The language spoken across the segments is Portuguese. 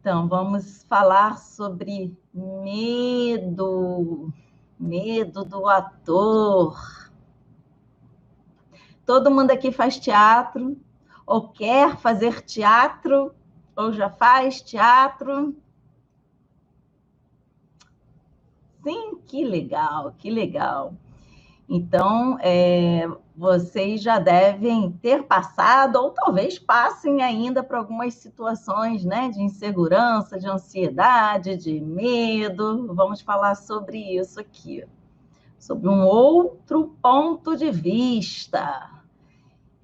Então, vamos falar sobre medo, medo do ator. Todo mundo aqui faz teatro, ou quer fazer teatro, ou já faz teatro. Sim, que legal, que legal. Então, vocês já devem ter passado, ou talvez passem ainda por algumas situações, né, de insegurança, de ansiedade, de medo. Vamos falar sobre isso aqui, sobre um outro ponto de vista.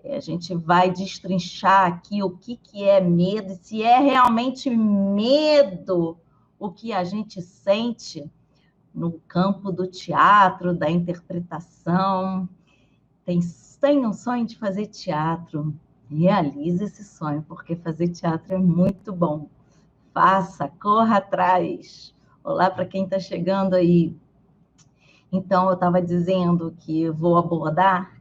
A gente vai destrinchar aqui o que é medo, se é realmente medo o que a gente sente no campo do teatro, da interpretação. Tem um sonho de fazer teatro, realize esse sonho, porque fazer teatro é muito bom. Faça, corra atrás. Olá para quem está chegando aí. Então, eu estava dizendo que vou abordar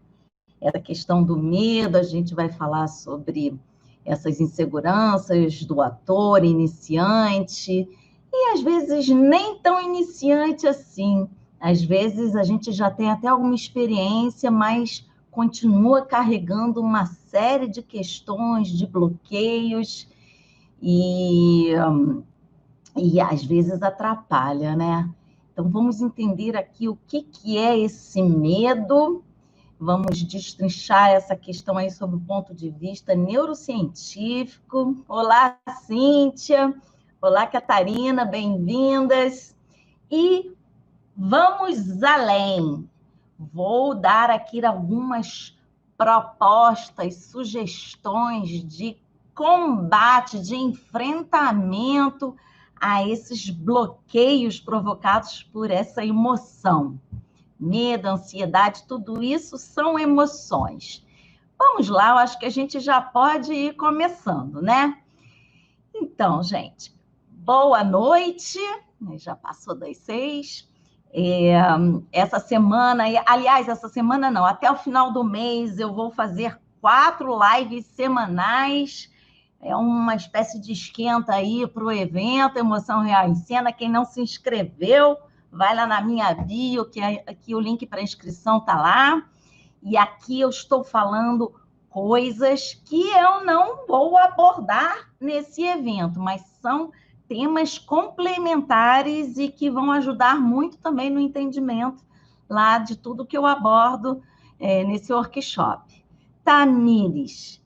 essa questão do medo, a gente vai falar sobre essas inseguranças do ator iniciante, e às vezes nem tão iniciante assim. Às vezes a gente já tem até alguma experiência, mas continua carregando uma série de questões, de bloqueios, e às vezes atrapalha, né? Então vamos entender aqui o que é esse medo. Vamos destrinchar essa questão aí sob o ponto de vista neurocientífico. Olá, Cíntia. Olá, Catarina, bem-vindas. E vamos além. Vou dar aqui algumas propostas, sugestões de combate, de enfrentamento a esses bloqueios provocados por essa emoção. Medo, ansiedade, tudo isso são emoções. Vamos lá, eu acho que a gente já pode ir começando, né? Então, gente, boa noite, já passou das 6. Essa semana, aliás, essa semana não, até o final do mês eu vou fazer 4 lives semanais, é uma espécie de esquenta aí para o evento Emoção Real em Cena. Quem não se inscreveu, vai lá na minha bio, que aqui o link para inscrição está lá. E aqui eu estou falando coisas que eu não vou abordar nesse evento, mas são temas complementares e que vão ajudar muito também no entendimento lá de tudo que eu abordo nesse workshop. Tamires,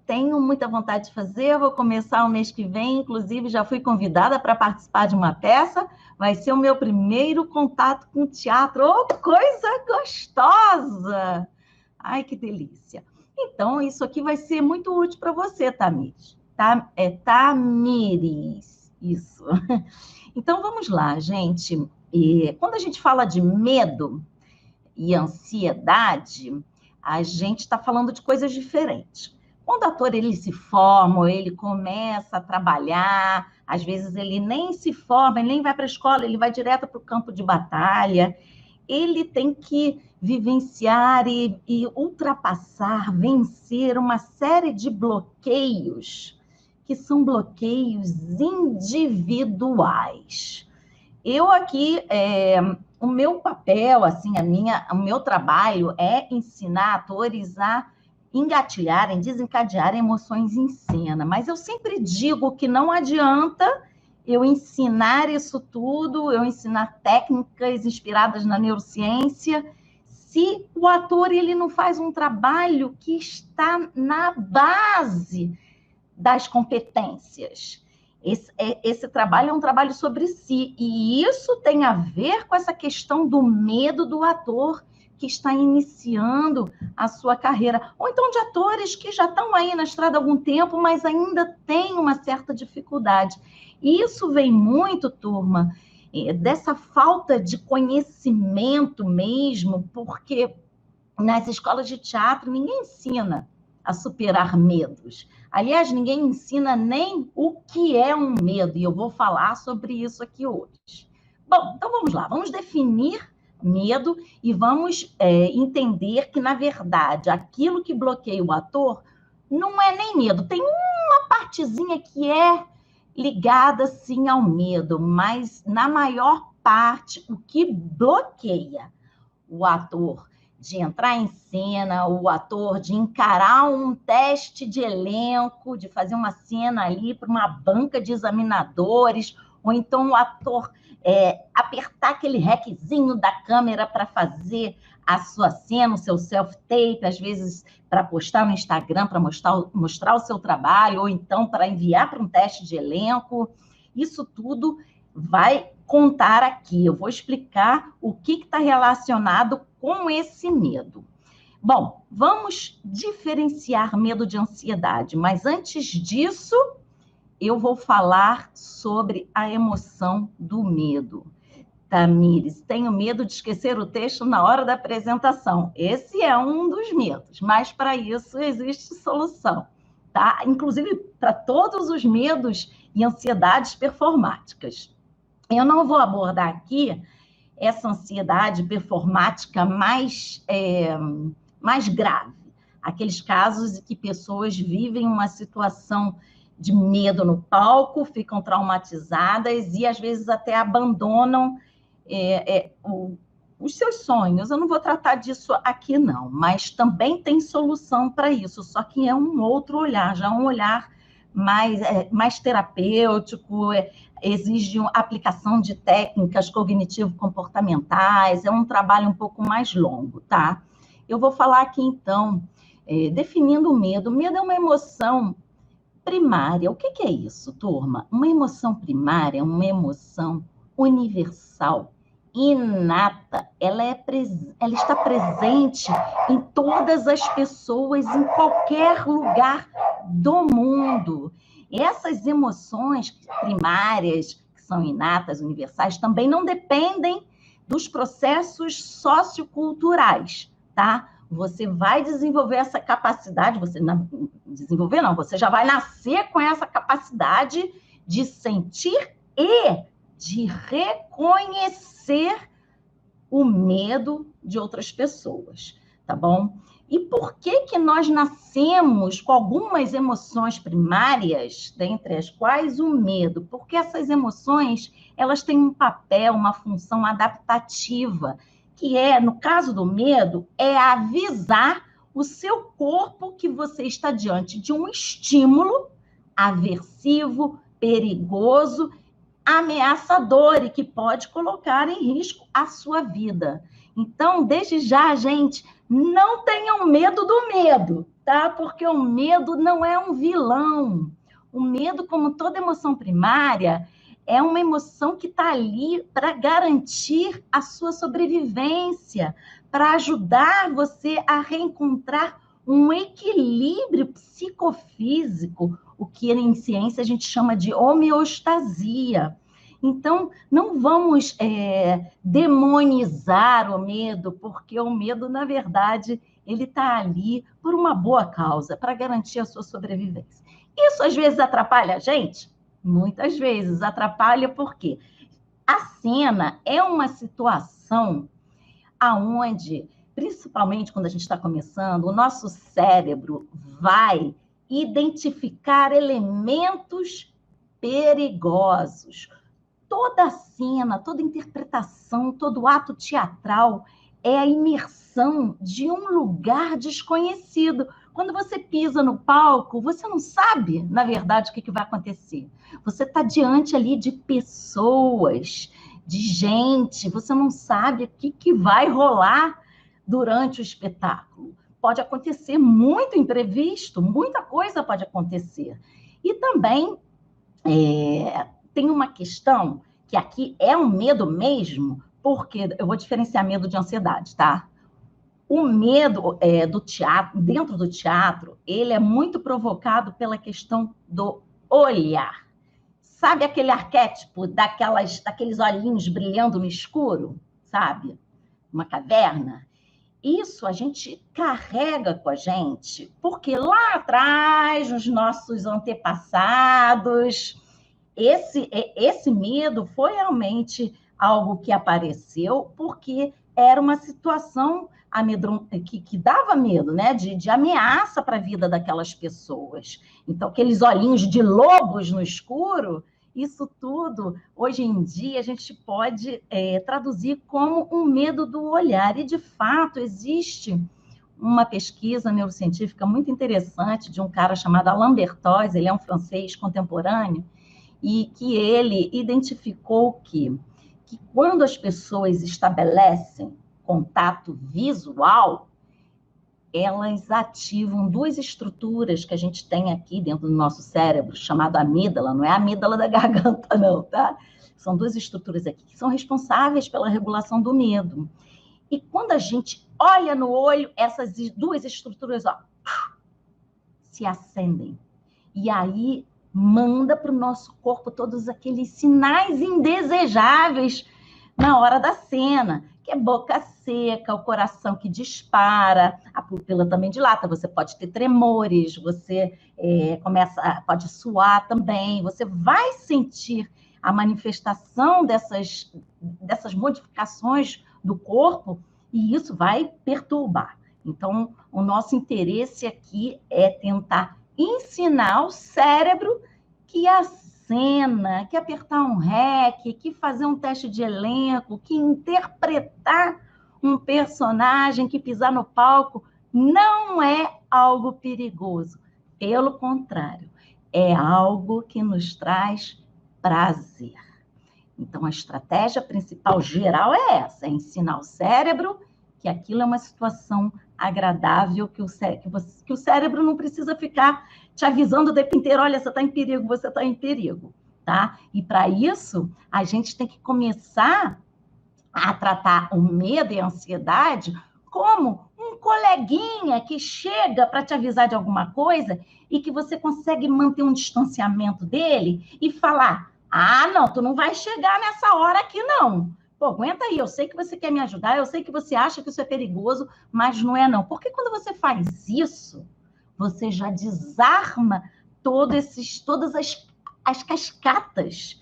tenho muita vontade de fazer, vou começar o mês que vem, inclusive já fui convidada para participar de uma peça, vai ser o meu primeiro contato com teatro. Oh, coisa gostosa! Ai, que delícia! Então, isso aqui vai ser muito útil para você, Tamires. Tamires, isso. Então, vamos lá, gente. Quando a gente fala de medo e ansiedade, a gente está falando de coisas diferentes. Quando o ator ele se forma, ele começa a trabalhar, às vezes ele nem se forma, ele nem vai para a escola, ele vai direto para o campo de batalha, ele tem que vivenciar e ultrapassar, vencer uma série de bloqueios, que são bloqueios individuais. Eu aqui, o meu papel, assim, o meu trabalho é ensinar atores a engatilharem, desencadearem emoções em cena. Mas eu sempre digo que não adianta eu ensinar isso tudo, eu ensinar técnicas inspiradas na neurociência, se o ator ele não faz um trabalho que está na base das competências. Esse trabalho é um trabalho sobre si, e isso tem a ver com essa questão do medo do ator que está iniciando a sua carreira, ou então de atores que já estão aí na estrada há algum tempo, mas ainda têm uma certa dificuldade. E isso vem muito, turma, dessa falta de conhecimento mesmo, porque nas escolas de teatro ninguém ensina a superar medos. Aliás, ninguém ensina nem o que é um medo, e eu vou falar sobre isso aqui hoje. Bom, então vamos lá, vamos definir medo e vamos entender que, na verdade, aquilo que bloqueia o ator não é nem medo, tem uma partezinha que é ligada, sim, ao medo, mas, na maior parte, o que bloqueia o ator de entrar em cena, o ator de encarar um teste de elenco, de fazer uma cena ali para uma banca de examinadores, ou então o ator apertar aquele requezinho da câmera para fazer a sua cena, o seu self-tape, às vezes para postar no Instagram, para mostrar o seu trabalho, ou então para enviar para um teste de elenco. Isso tudo vai contar aqui. Eu vou explicar o que está relacionado com esse medo. Bom, vamos diferenciar medo de ansiedade, mas antes disso, eu vou falar sobre a emoção do medo. Tamires, tenho medo de esquecer o texto na hora da apresentação. Esse é um dos medos, mas para isso existe solução, tá? Inclusive para todos os medos e ansiedades performáticas. Eu não vou abordar aqui essa ansiedade performática mais grave, aqueles casos em que pessoas vivem uma situação de medo no palco, ficam traumatizadas e às vezes até abandonam os seus sonhos. Eu não vou tratar disso aqui não, mas também tem solução para isso, só que é um outro olhar, já um olhar mais terapêutico, exige uma aplicação de técnicas cognitivo-comportamentais, é um trabalho um pouco mais longo, tá? Eu vou falar aqui, então, definindo o medo. O medo é uma emoção primária. O que é isso, turma? Uma emoção primária é uma emoção universal, inata, ela está presente em todas as pessoas, em qualquer lugar do mundo. E essas emoções primárias, que são inatas, universais, também não dependem dos processos socioculturais, tá? Você vai desenvolver essa capacidade, você já vai nascer com essa capacidade de sentir e de reconhecer o medo de outras pessoas, tá bom? E por que nós nascemos com algumas emoções primárias, dentre as quais o medo? Porque essas emoções, elas têm um papel, uma função adaptativa, que no caso do medo, é avisar o seu corpo que você está diante de um estímulo aversivo, perigoso, ameaçador e que pode colocar em risco a sua vida. Então, desde já, gente, não tenham medo do medo, tá? Porque o medo não é um vilão. O medo, como toda emoção primária, é uma emoção que está ali para garantir a sua sobrevivência, para ajudar você a reencontrar um equilíbrio psicofísico, o que em ciência a gente chama de homeostasia. Então, não vamos demonizar o medo, porque o medo, na verdade, ele está ali por uma boa causa, para garantir a sua sobrevivência. Isso, às vezes, atrapalha a gente? Muitas vezes atrapalha, porque a cena é uma situação aonde, principalmente quando a gente está começando, o nosso cérebro vai identificar elementos perigosos. Toda cena, toda interpretação, todo ato teatral é a imersão de um lugar desconhecido. Quando você pisa no palco, você não sabe, na verdade, o que vai acontecer. Você está diante ali de pessoas, de gente, você não sabe o que vai rolar durante o espetáculo. Pode acontecer muito imprevisto, muita coisa pode acontecer. E também tem uma questão que aqui é um medo mesmo, porque eu vou diferenciar medo de ansiedade, tá? O medo do teatro, dentro do teatro, ele é muito provocado pela questão do olhar. Sabe aquele arquétipo daqueles olhinhos brilhando no escuro? Sabe? Uma caverna? Isso a gente carrega com a gente, porque lá atrás, nos nossos antepassados, esse medo foi realmente algo que apareceu porque era uma situação que dava medo, né? De ameaça para a vida daquelas pessoas. Então, aqueles olhinhos de lobos no escuro, isso tudo, hoje em dia, a gente pode traduzir como um medo do olhar. E, de fato, existe uma pesquisa neurocientífica muito interessante de um cara chamado Alain Berthoz, ele é um francês contemporâneo, e que ele identificou que quando as pessoas estabelecem contato visual, elas ativam duas estruturas que a gente tem aqui dentro do nosso cérebro, chamada amígdala, não é a amígdala da garganta, não, tá? São duas estruturas aqui que são responsáveis pela regulação do medo. E quando a gente olha no olho, essas duas estruturas, ó, se acendem. E aí manda para o nosso corpo todos aqueles sinais indesejáveis na hora da cena, que é boca seca, o coração que dispara, a pupila também dilata, você pode ter tremores, você pode suar também, você vai sentir a manifestação dessas modificações do corpo e isso vai perturbar. Então, o nosso interesse aqui é tentar ensinar o cérebro que a cena, que apertar um REC, que fazer um teste de elenco, que interpretar um personagem, que pisar no palco, não é algo perigoso. Pelo contrário, é algo que nos traz prazer. Então, a estratégia principal geral é essa, é ensinar o cérebro que aquilo é uma situação agradável, que o cérebro não precisa ficar te avisando o tempo inteiro, olha, você está em perigo, você está em perigo, tá? E para isso, a gente tem que começar a tratar o medo e a ansiedade como um coleguinha que chega para te avisar de alguma coisa e que você consegue manter um distanciamento dele e falar, não, tu não vai chegar nessa hora aqui, não. Pô, aguenta aí, eu sei que você quer me ajudar, eu sei que você acha que isso é perigoso, mas não é não. Porque quando você faz isso, você já desarma todas as cascatas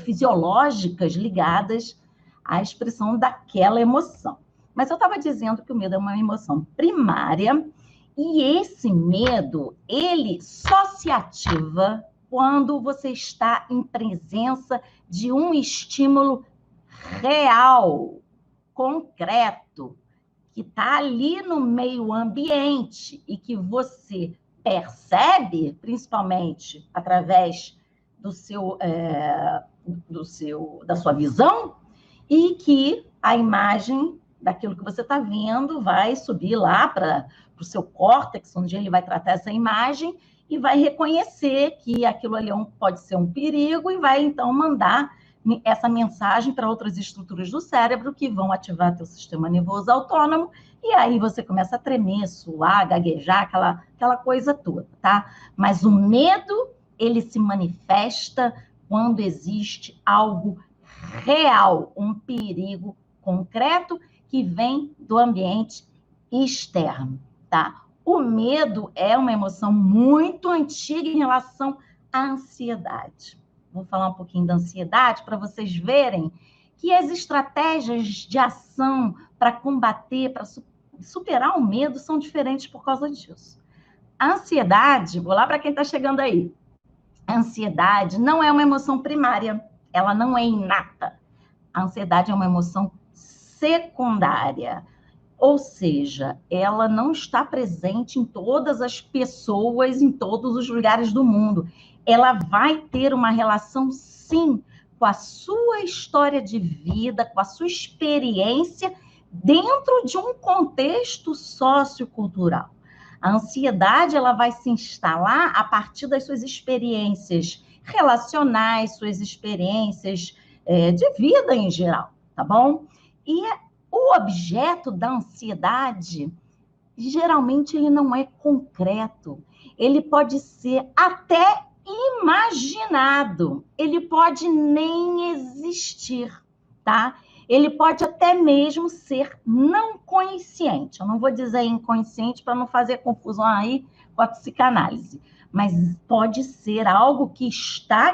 fisiológicas ligadas à expressão daquela emoção. Mas eu estava dizendo que o medo é uma emoção primária e esse medo, ele só se ativa quando você está em presença de um estímulo real, concreto, que está ali no meio ambiente e que você percebe, principalmente através da sua visão, e que a imagem daquilo que você está vendo vai subir lá para o seu córtex, onde ele vai tratar essa imagem e vai reconhecer que aquilo ali pode ser um perigo e vai, então, mandar essa mensagem para outras estruturas do cérebro que vão ativar teu sistema nervoso autônomo e aí você começa a tremer, suar, gaguejar, aquela coisa toda, tá? Mas o medo, ele se manifesta quando existe algo real, um perigo concreto que vem do ambiente externo, tá? O medo é uma emoção muito antiga em relação à ansiedade. Vou falar um pouquinho da ansiedade para vocês verem que as estratégias de ação para combater, para superar o medo são diferentes por causa disso. A ansiedade, vou lá para quem está chegando aí, a ansiedade não é uma emoção primária, ela não é inata. A ansiedade é uma emoção secundária, ou seja, ela não está presente em todas as pessoas, em todos os lugares do mundo. Ela vai ter uma relação, sim, com a sua história de vida, com a sua experiência dentro de um contexto sociocultural. A ansiedade, ela vai se instalar a partir das suas experiências relacionais, suas experiências de vida em geral, tá bom? E o objeto da ansiedade, geralmente, ele não é concreto. Ele pode ser até imaginado. Ele pode nem existir, tá? Ele pode até mesmo ser não consciente. Eu não vou dizer inconsciente para não fazer confusão aí com a psicanálise. Mas pode ser algo que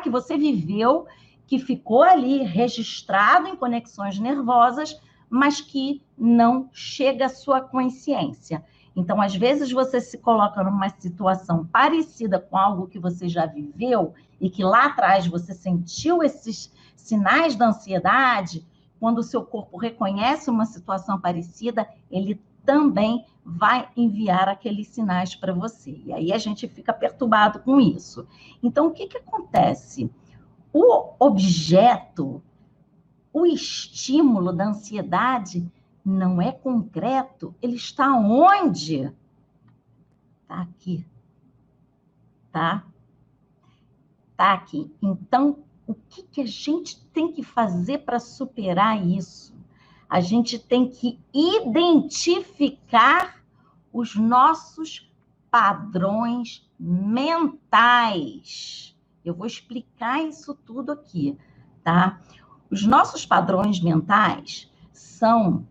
você viveu, que ficou ali registrado em conexões nervosas, mas que não chega à sua consciência. Então, às vezes, você se coloca numa situação parecida com algo que você já viveu e que lá atrás você sentiu esses sinais da ansiedade. Quando o seu corpo reconhece uma situação parecida, ele também vai enviar aqueles sinais para você. E aí a gente fica perturbado com isso. Então, o que acontece? O objeto, o estímulo da ansiedade não é concreto, ele está onde? Está aqui. Tá? Está aqui. Então, o que a gente tem que fazer para superar isso? A gente tem que identificar os nossos padrões mentais. Eu vou explicar isso tudo aqui, tá? Os nossos padrões mentais são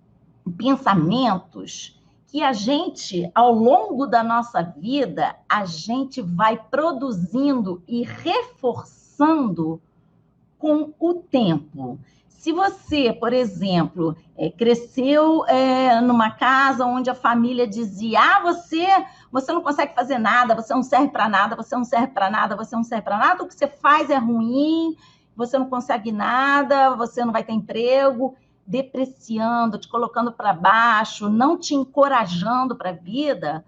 pensamentos que a gente, ao longo da nossa vida, a gente vai produzindo e reforçando com o tempo. Se você, por exemplo, cresceu numa casa onde a família dizia: você não consegue fazer nada, você não serve para nada, você não serve para nada, você não serve para nada, o que você faz é ruim, você não consegue nada, você não vai ter emprego, depreciando, te colocando para baixo, não te encorajando para a vida,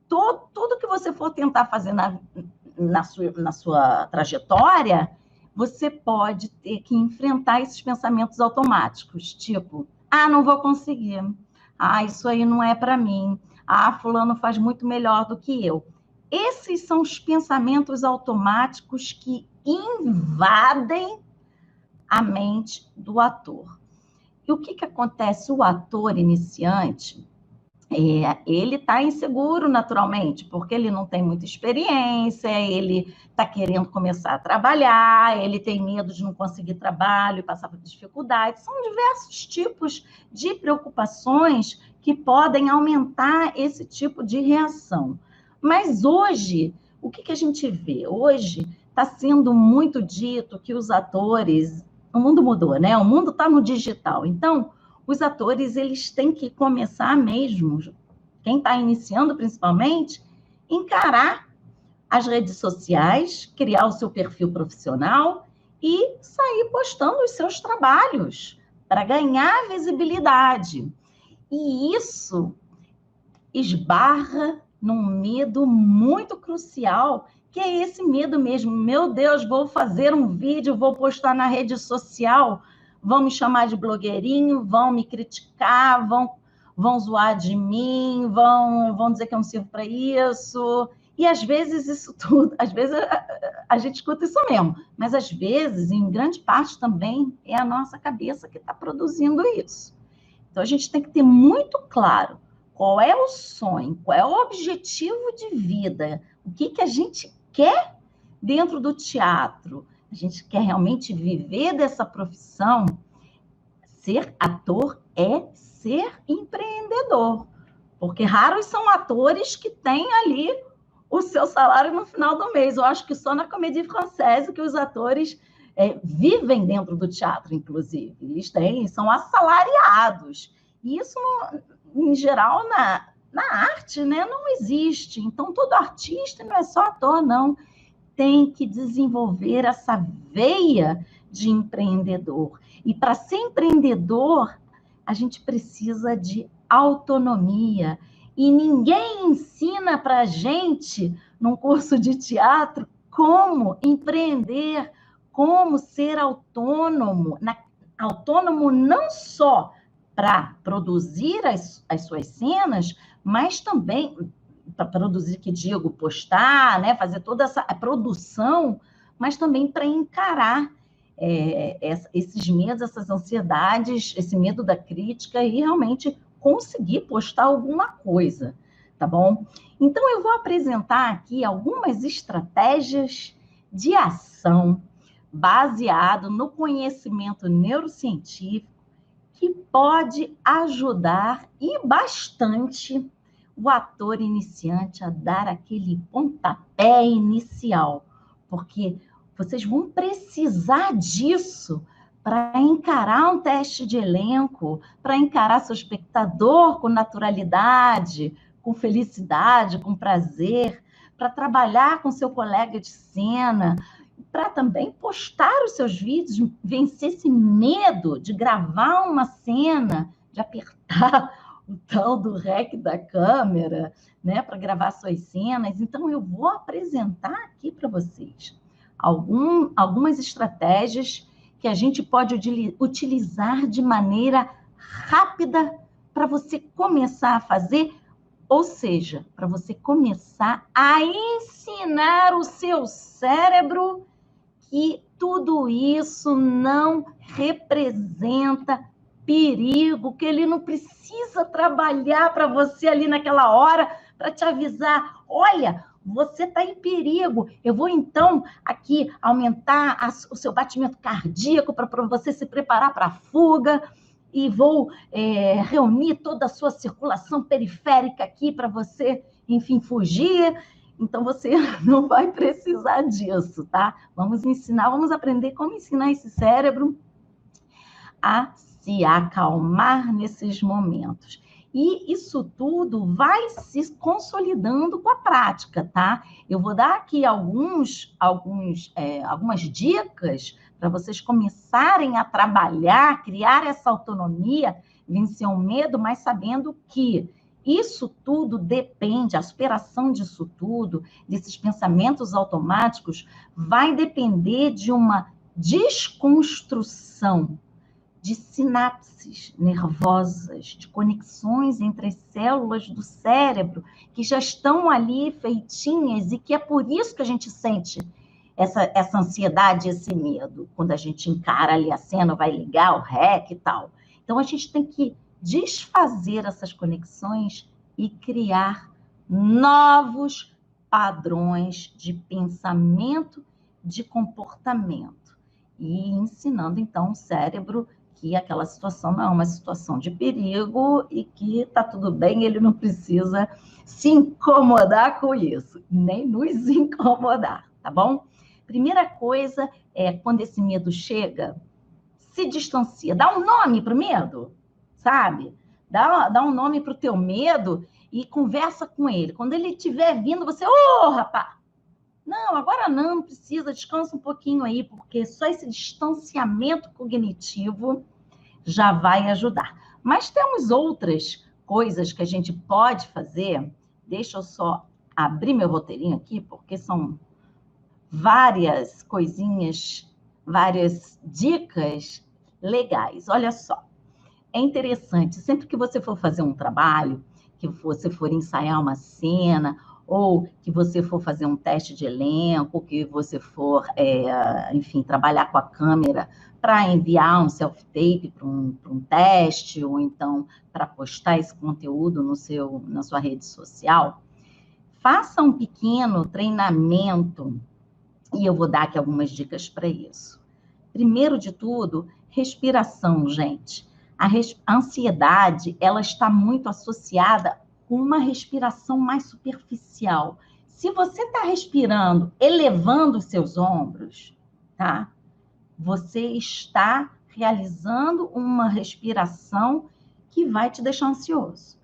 tudo que você for tentar fazer na sua trajetória, você pode ter que enfrentar esses pensamentos automáticos, tipo: não vou conseguir, isso aí não é para mim, fulano faz muito melhor do que eu. Esses são os pensamentos automáticos que invadem a mente do ator. E o que acontece? O ator iniciante, ele está inseguro naturalmente, porque ele não tem muita experiência, ele está querendo começar a trabalhar, ele tem medo de não conseguir trabalho e passar por dificuldades. São diversos tipos de preocupações que podem aumentar esse tipo de reação. Mas hoje, o que a gente vê? Hoje está sendo muito dito que os atores... O mundo mudou, né? O mundo está no digital. Então, os atores, eles têm que começar mesmo, quem está iniciando principalmente, encarar as redes sociais, criar o seu perfil profissional e sair postando os seus trabalhos para ganhar visibilidade. E isso esbarra num medo muito crucial, que é esse medo mesmo. Meu Deus, vou fazer um vídeo, vou postar na rede social, vão me chamar de blogueirinho, vão me criticar, vão zoar de mim, vão dizer que eu não sirvo para isso. E às vezes isso tudo, às vezes a gente escuta isso mesmo, mas às vezes, em grande parte também, é a nossa cabeça que está produzindo isso. Então a gente tem que ter muito claro qual é o sonho, qual é o objetivo de vida, o que a gente quer dentro do teatro. A gente quer realmente viver dessa profissão. Ser ator é ser empreendedor, porque raros são atores que têm ali o seu salário no final do mês. Eu acho que só na Comédie Française que os atores vivem dentro do teatro, inclusive. Eles são assalariados. E isso, em geral, na arte, né, não existe. Então, todo artista não é só ator, não. Tem que desenvolver essa veia de empreendedor. E para ser empreendedor, a gente precisa de autonomia. E ninguém ensina para a gente, num curso de teatro, como empreender, como ser autônomo. Autônomo não só para produzir as suas cenas, mas também para produzir, que digo, postar, né, fazer toda essa produção, mas também para encarar esses medos, essas ansiedades, esse medo da crítica e realmente conseguir postar alguma coisa, tá bom? Então, eu vou apresentar aqui algumas estratégias de ação baseado no conhecimento neurocientífico que pode ajudar e bastante o ator iniciante a dar aquele pontapé inicial, porque vocês vão precisar disso para encarar um teste de elenco, para encarar seu espectador com naturalidade, com felicidade, com prazer, para trabalhar com seu colega de cena, para também postar os seus vídeos, vencer esse medo de gravar uma cena, de apertar o tal do REC da câmera, né, para gravar suas cenas. Então, eu vou apresentar aqui para vocês algumas estratégias que a gente pode utilizar de maneira rápida para você começar a fazer, ou seja, para você começar a ensinar o seu cérebro que tudo isso não representa perigo, que ele não precisa trabalhar para você ali naquela hora para te avisar, olha, você está em perigo, eu vou então aqui aumentar o seu batimento cardíaco para você se preparar para a fuga e vou reunir toda a sua circulação periférica aqui para você, enfim, fugir. Então, você não vai precisar disso, tá? Vamos aprender como ensinar esse cérebro a se acalmar nesses momentos. E isso tudo vai se consolidando com a prática, tá? Eu vou dar aqui algumas dicas para vocês começarem a trabalhar, criar essa autonomia, vencer o medo, mas sabendo que isso tudo depende, a superação disso tudo, desses pensamentos automáticos, vai depender de uma desconstrução de sinapses nervosas, de conexões entre as células do cérebro que já estão ali feitinhas e que é por isso que a gente sente essa ansiedade, esse medo, quando a gente encara ali a cena, vai ligar o REC e tal. Então, a gente tem que desfazer essas conexões e criar novos padrões de pensamento, de comportamento. E ensinando, então, o cérebro que aquela situação não é uma situação de perigo e que está tudo bem, ele não precisa se incomodar com isso, nem nos incomodar, tá bom? Primeira coisa é, quando esse medo chega, se distancia, dá um nome para o medo, sabe? Dá um nome para o teu medo e conversa com ele. Quando ele estiver vindo, você, rapaz, não, agora não precisa, descansa um pouquinho aí, porque só esse distanciamento cognitivo já vai ajudar. Mas temos outras coisas que a gente pode fazer. Deixa eu só abrir meu roteirinho aqui, porque são várias coisinhas, várias dicas legais. Olha só, é interessante, sempre que você for fazer um trabalho, que você for ensaiar uma cena, ou que você for fazer um teste de elenco, que você for, enfim, trabalhar com a câmera para enviar um self-tape para um teste, ou então para postar esse conteúdo na sua rede social, faça um pequeno treinamento, e eu vou dar aqui algumas dicas para isso. Primeiro de tudo, respiração, gente. A ansiedade, ela está muito associada com uma respiração mais superficial. Se você está respirando, elevando os seus ombros, tá? Você está realizando uma respiração que vai te deixar ansioso.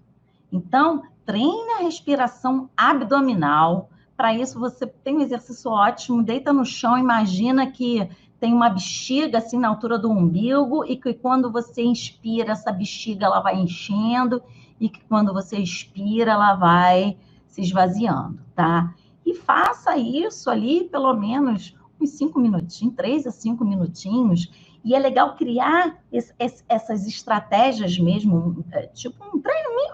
Então, treine a respiração abdominal. Para isso, você tem um exercício ótimo, deita no chão, imagina que tem uma bexiga assim na altura do umbigo e que quando você inspira, essa bexiga ela vai enchendo e que quando você expira, ela vai se esvaziando, tá? E faça isso ali pelo menos uns 5 minutinhos, 3 a 5 minutinhos. E é legal criar essas estratégias mesmo, tipo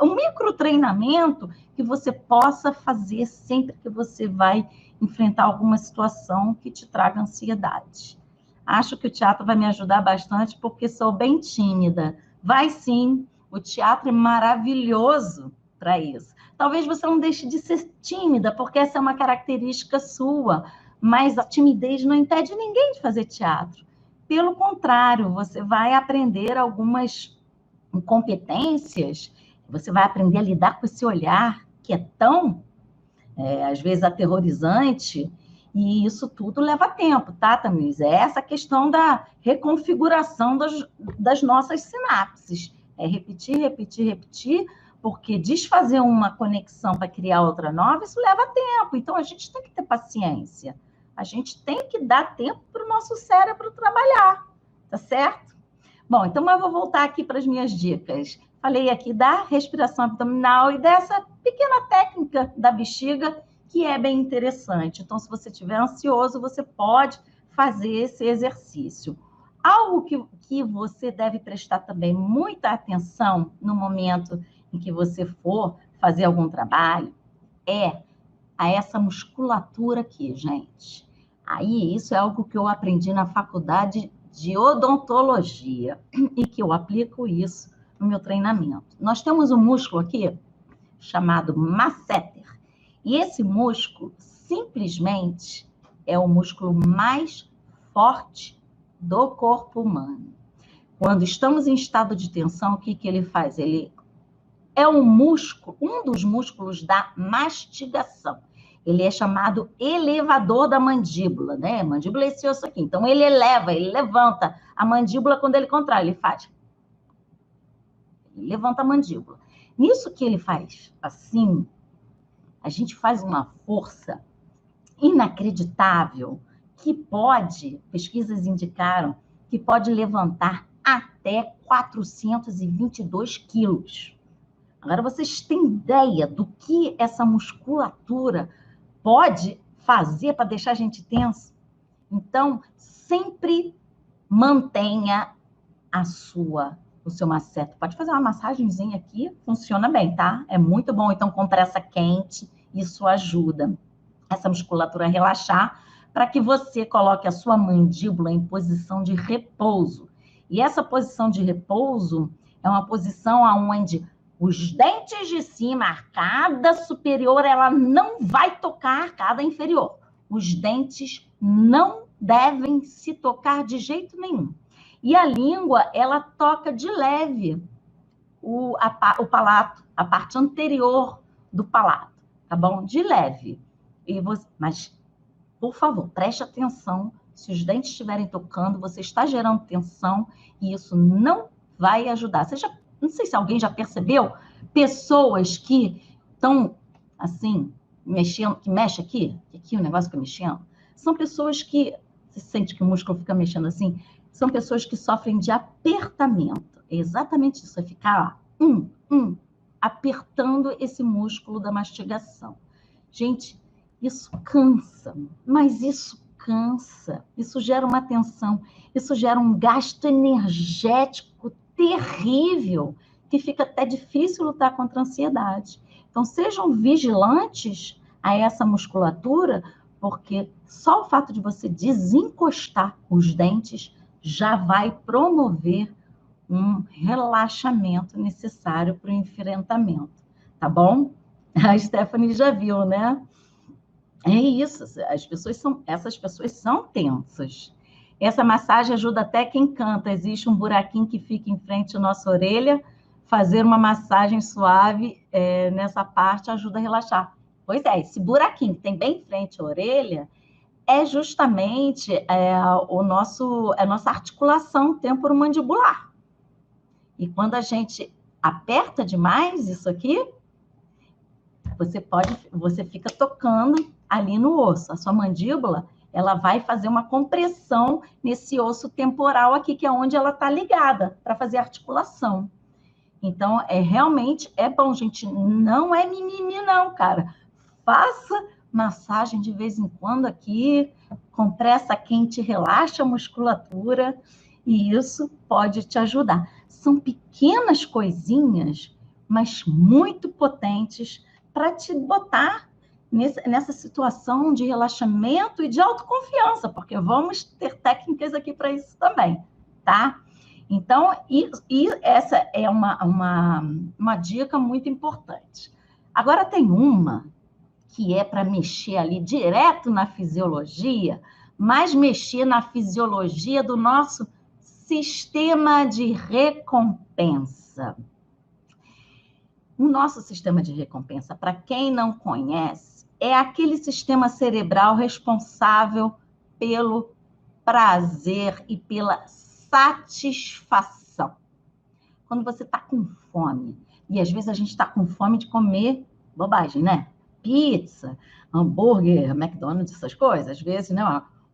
um micro treinamento que você possa fazer sempre que você vai enfrentar alguma situação que te traga ansiedade. Acho que o teatro vai me ajudar bastante, porque sou bem tímida. Vai sim, o teatro é maravilhoso para isso. Talvez você não deixe de ser tímida, porque essa é uma característica sua, mas a timidez não impede ninguém de fazer teatro. Pelo contrário, você vai aprender algumas competências, você vai aprender a lidar com esse olhar que é tão, às vezes, aterrorizante, E isso tudo leva tempo, tá, Tamires? É essa questão da reconfiguração das nossas sinapses. É repetir, repetir, repetir, porque desfazer uma conexão para criar outra nova, isso leva tempo. Então, a gente tem que ter paciência. A gente tem que dar tempo para o nosso cérebro trabalhar, tá certo? Bom, então eu vou voltar aqui para as minhas dicas. Falei aqui da respiração abdominal e dessa pequena técnica da bexiga, que é bem interessante. Então, se você estiver ansioso, você pode fazer esse exercício. Algo que você deve prestar também muita atenção no momento em que você for fazer algum trabalho é a essa musculatura aqui, gente. Aí, isso é algo que eu aprendi na faculdade de odontologia e que eu aplico isso no meu treinamento. Nós temos um músculo aqui chamado masseter. E esse músculo, simplesmente, é o músculo mais forte do corpo humano. Quando estamos em estado de tensão, o que ele faz? Ele é um músculo, um dos músculos da mastigação. Ele é chamado elevador da mandíbula, né? A mandíbula é esse osso aqui. Então, ele eleva, ele levanta a mandíbula quando ele contrai, ele faz. Ele levanta a mandíbula. Nisso que ele faz assim, a gente faz uma força inacreditável que pode, pesquisas indicaram, que pode levantar até 422 quilos. Agora, vocês têm ideia do que essa musculatura pode fazer para deixar a gente tenso? Então, sempre mantenha o seu masseter. Pode fazer uma massagenzinha aqui, funciona bem, tá? É muito bom. Então, compressa quente, isso ajuda essa musculatura a relaxar, para que você coloque a sua mandíbula em posição de repouso. E essa posição de repouso é uma posição onde os dentes de cima, a arcada superior, ela não vai tocar a arcada inferior. Os dentes não devem se tocar de jeito nenhum. E a língua, ela toca de leve o palato, a parte anterior do palato, tá bom? De leve. Mas, por favor, preste atenção. Se os dentes estiverem tocando, você está gerando tensão e isso não vai ajudar. Não sei se alguém já percebeu, pessoas que estão, assim, mexendo, que mexe aqui o negócio fica mexendo, são pessoas que, você sente que o músculo fica mexendo assim, são pessoas que sofrem de apertamento. É exatamente isso, é ficar apertando esse músculo da mastigação. Gente, isso cansa, mas isso cansa, isso gera uma tensão, isso gera um gasto energético terrível, que fica até difícil lutar contra a ansiedade. Então, sejam vigilantes a essa musculatura, porque só o fato de você desencostar os dentes já vai promover um relaxamento necessário para o enfrentamento, tá bom? A Stephanie já viu, né? É isso, essas pessoas são tensas. Essa massagem ajuda até quem canta. Existe um buraquinho que fica em frente à nossa orelha. Fazer uma massagem suave nessa parte ajuda a relaxar. Pois é, esse buraquinho que tem bem em frente à orelha é justamente a nossa articulação temporomandibular. E quando a gente aperta demais isso aqui, você fica tocando ali no osso. A sua mandíbula, ela vai fazer uma compressão nesse osso temporal aqui, que é onde ela está ligada, para fazer articulação. Então, realmente é bom, gente. Não é mimimi, não, cara. Faça massagem de vez em quando aqui, compressa quente, relaxa a musculatura, e isso pode te ajudar. São pequenas coisinhas, mas muito potentes, para te botar nessa situação de relaxamento e de autoconfiança, porque vamos ter técnicas aqui para isso também, tá? Então, essa é uma dica muito importante. Agora, tem uma que é para mexer ali direto na fisiologia, mas mexer na fisiologia do nosso sistema de recompensa. O nosso sistema de recompensa, para quem não conhece, é aquele sistema cerebral responsável pelo prazer e pela satisfação. Quando você está com fome, e às vezes a gente está com fome de comer bobagem, né? Pizza, hambúrguer, McDonald's, essas coisas. Às vezes, né,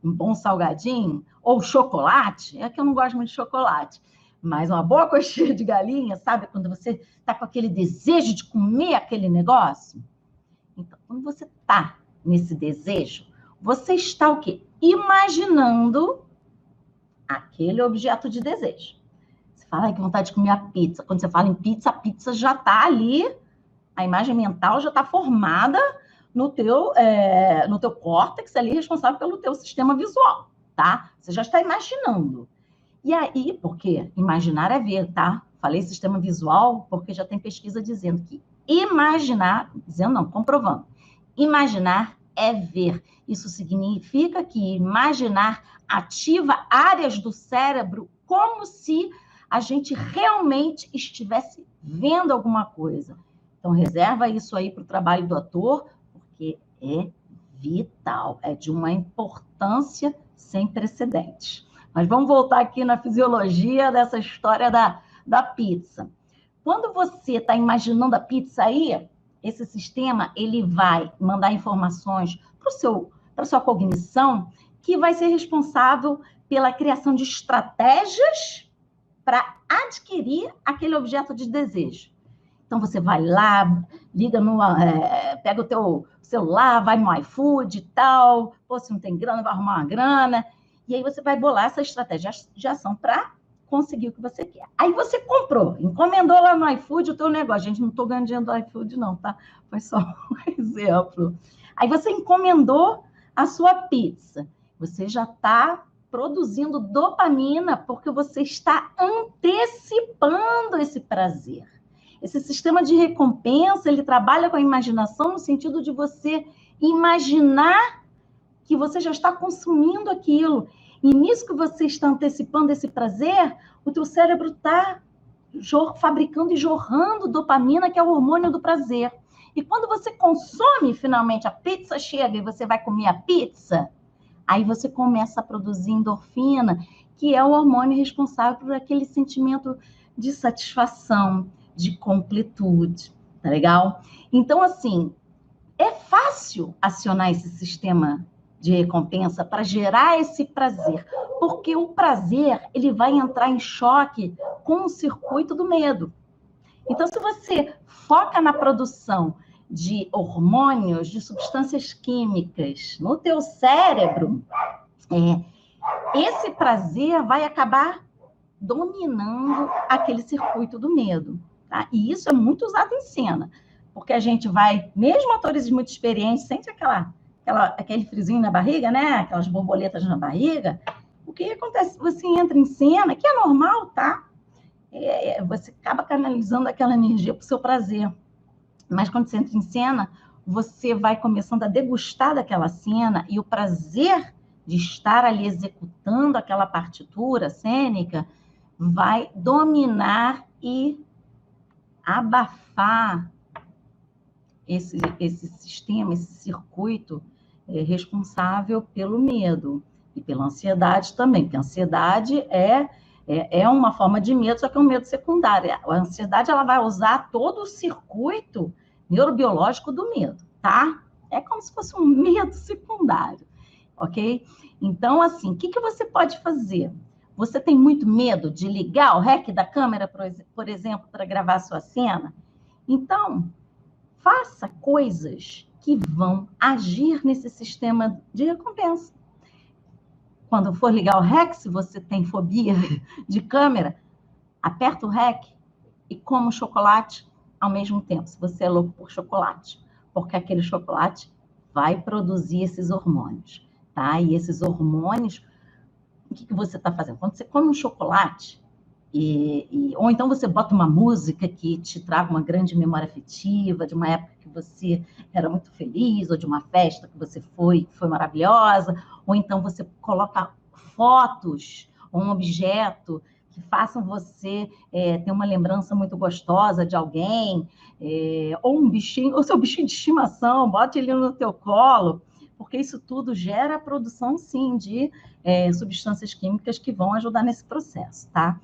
um bom salgadinho, ou chocolate. É que eu não gosto muito de chocolate. Mas uma boa coxinha de galinha, sabe? Quando você está com aquele desejo de comer aquele negócio. Então, quando você está nesse desejo, você está o quê? Imaginando aquele objeto de desejo. Você fala, ai, que vontade de comer a pizza. Quando você fala em pizza, a pizza já está ali, a imagem mental já está formada no teu córtex ali, responsável pelo teu sistema visual, tá? Você já está imaginando. E aí, porque imaginar é ver, tá? Falei sistema visual porque já tem pesquisa dizendo que imaginar, dizendo não, comprovando, imaginar é ver. Isso significa que imaginar ativa áreas do cérebro como se a gente realmente estivesse vendo alguma coisa. Então, reserva isso aí para o trabalho do ator, porque é vital, é de uma importância sem precedentes. Mas vamos voltar aqui na fisiologia dessa história da pizza. Quando você está imaginando a pizza aí, esse sistema ele vai mandar informações para a sua cognição, que vai ser responsável pela criação de estratégias para adquirir aquele objeto de desejo. Então, você vai lá, pega o teu celular, vai no iFood e tal, pô, se não tem grana, vai arrumar uma grana, e aí você vai bolar essa estratégia de ação para conseguir o que você quer. Aí você comprou, encomendou lá no iFood o teu negócio. Gente, não estou ganhando dinheiro do iFood não, tá? Foi só um exemplo. Aí você encomendou a sua pizza. Você já está produzindo dopamina porque você está antecipando esse prazer. Esse sistema de recompensa, ele trabalha com a imaginação no sentido de você imaginar que você já está consumindo aquilo. E nisso que você está antecipando esse prazer, o teu cérebro está fabricando e jorrando dopamina, que é o hormônio do prazer. E quando você consome, finalmente, a pizza chega e você vai comer a pizza, aí você começa a produzir endorfina, que é o hormônio responsável por aquele sentimento de satisfação, de completude, tá legal? Então, assim, é fácil acionar esse sistema de recompensa para gerar esse prazer, porque o prazer, ele vai entrar em choque com o circuito do medo. Então, se você foca na produção de hormônios, de substâncias químicas no teu cérebro, esse prazer vai acabar dominando aquele circuito do medo. Tá? E isso é muito usado em cena, porque a gente vai, mesmo atores muito experientes, sente aquele friozinho na barriga, né? Aquelas borboletas na barriga. O que acontece? Você entra em cena, que é normal, tá? Você acaba canalizando aquela energia para o seu prazer. Mas quando você entra em cena, você vai começando a degustar daquela cena e o prazer de estar ali executando aquela partitura cênica vai dominar e abafar esse sistema, esse circuito responsável pelo medo e pela ansiedade também, porque a ansiedade é uma forma de medo, só que é um medo secundário. A ansiedade ela vai usar todo o circuito neurobiológico do medo, tá? É como se fosse um medo secundário, ok? Então, assim, o que você pode fazer? Você tem muito medo de ligar o REC da câmera, por exemplo, para gravar a sua cena? Então, faça coisas que vão agir nesse sistema de recompensa. Quando for ligar o REC, se você tem fobia de câmera, aperta o REC e coma o chocolate ao mesmo tempo, se você é louco por chocolate, porque aquele chocolate vai produzir esses hormônios, tá? E esses hormônios, o que você está fazendo? Quando você come um chocolate, ou então você bota uma música que te traga uma grande memória afetiva, de uma época que você era muito feliz, ou de uma festa que você foi maravilhosa, ou então você coloca fotos, ou um objeto que façam você ter uma lembrança muito gostosa de alguém, ou um bichinho, ou seu bichinho de estimação, bote ele no teu colo, porque isso tudo gera a produção, sim, de substâncias químicas que vão ajudar nesse processo, tá?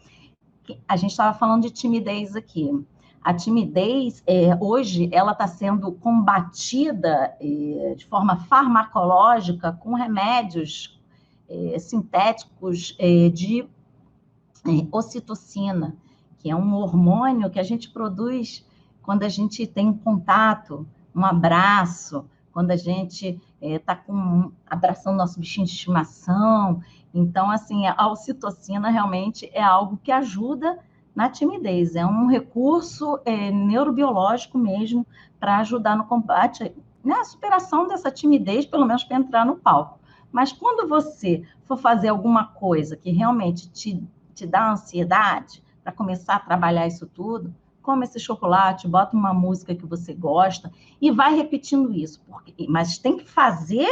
A gente estava falando de timidez aqui. A timidez, hoje, ela está sendo combatida de forma farmacológica com remédios sintéticos de ocitocina, que é um hormônio que a gente produz quando a gente tem um contato, um abraço, quando a gente está abraçando nosso bichinho de estimação. Então, assim, a ocitocina realmente é algo que ajuda na timidez, é um recurso neurobiológico mesmo para ajudar no combate, na superação dessa timidez, pelo menos para entrar no palco. Mas quando você for fazer alguma coisa que realmente te dá ansiedade para começar a trabalhar isso tudo, come esse chocolate, bota uma música que você gosta e vai repetindo isso. Mas tem que fazer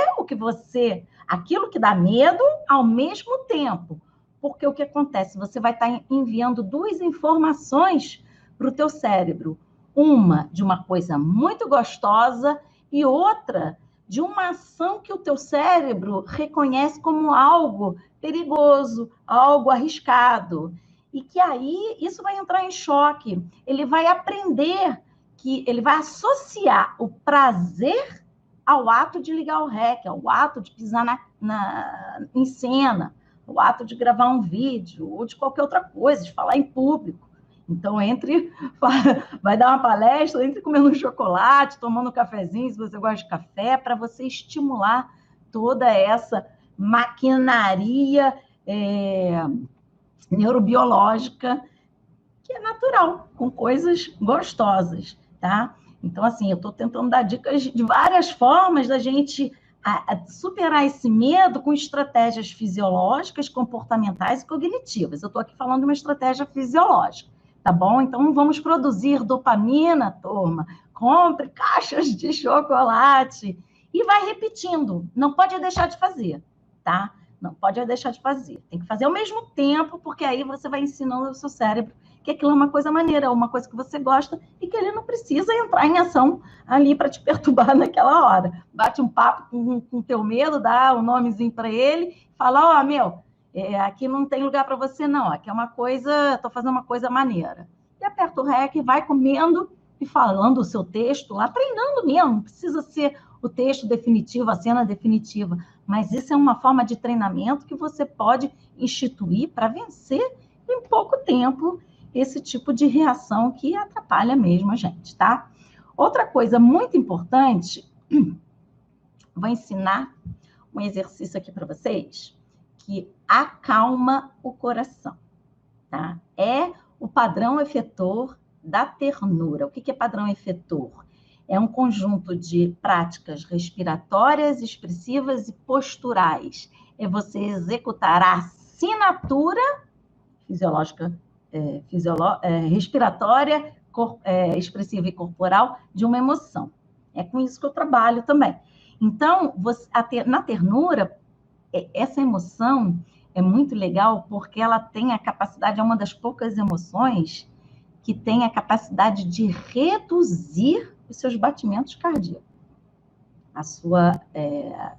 aquilo que dá medo ao mesmo tempo. Porque o que acontece? Você vai estar enviando duas informações para o teu cérebro. Uma de uma coisa muito gostosa e outra de uma ação que o teu cérebro reconhece como algo perigoso, algo arriscado. E que aí isso vai entrar em choque. Ele vai aprender ele vai associar o prazer ao ato de ligar o REC, ao ato de pisar em cena, o ato de gravar um vídeo, ou de qualquer outra coisa, de falar em público. Então, vai dar uma palestra, entre comendo um chocolate, tomando um cafezinho, se você gosta de café, para você estimular toda essa maquinaria neurobiológica que é natural, com coisas gostosas, tá? Então, assim, eu estou tentando dar dicas de várias formas da gente superar esse medo com estratégias fisiológicas, comportamentais e cognitivas. Eu estou aqui falando de uma estratégia fisiológica, tá bom? Então, vamos produzir dopamina, turma. Compre caixas de chocolate e vai repetindo. Não pode deixar de fazer, tá? Não pode deixar de fazer. Tem que fazer ao mesmo tempo, porque aí você vai ensinando o seu cérebro que aquilo é uma coisa maneira, uma coisa que você gosta e que ele não precisa entrar em ação ali para te perturbar naquela hora. Bate um papo com o teu medo, dá um nomezinho para ele, fala, aqui não tem lugar para você não, aqui é uma coisa, estou fazendo uma coisa maneira. E aperta o REC, vai comendo e falando o seu texto lá, treinando mesmo, não precisa ser o texto definitivo, a cena definitiva, mas isso é uma forma de treinamento que você pode instituir para vencer em pouco tempo esse tipo de reação que atrapalha mesmo a gente, tá? Outra coisa muito importante, vou ensinar um exercício aqui para vocês que acalma o coração, tá? É o padrão efetor da ternura. O que é padrão efetor? É um conjunto de práticas respiratórias, expressivas e posturais. É você executar a assinatura fisiológica, respiratória, expressiva e corporal de uma emoção. É com isso que eu trabalho também. Então, na ternura, essa emoção é muito legal porque ela tem a capacidade, é uma das poucas emoções que tem a capacidade de reduzir os seus batimentos cardíacos, a sua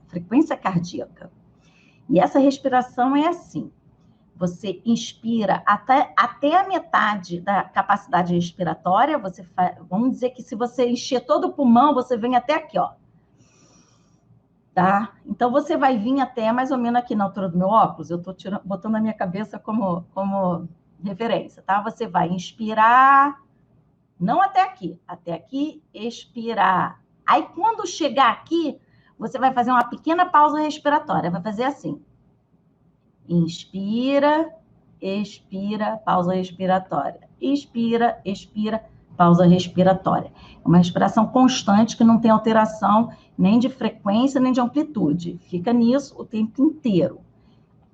frequência cardíaca. E essa respiração é assim, você inspira até a metade da capacidade respiratória, vamos dizer que se você encher todo o pulmão, você vem até aqui, ó. Tá? Então, você vai vir até mais ou menos aqui na altura do meu óculos, eu estou botando a minha cabeça como referência, tá? Você vai inspirar, não até aqui, expirar. Aí, quando chegar aqui, você vai fazer uma pequena pausa respiratória, vai fazer assim. Inspira, expira, pausa respiratória. Inspira, expira, pausa respiratória. É uma respiração constante que não tem alteração nem de frequência, nem de amplitude. Fica nisso o tempo inteiro.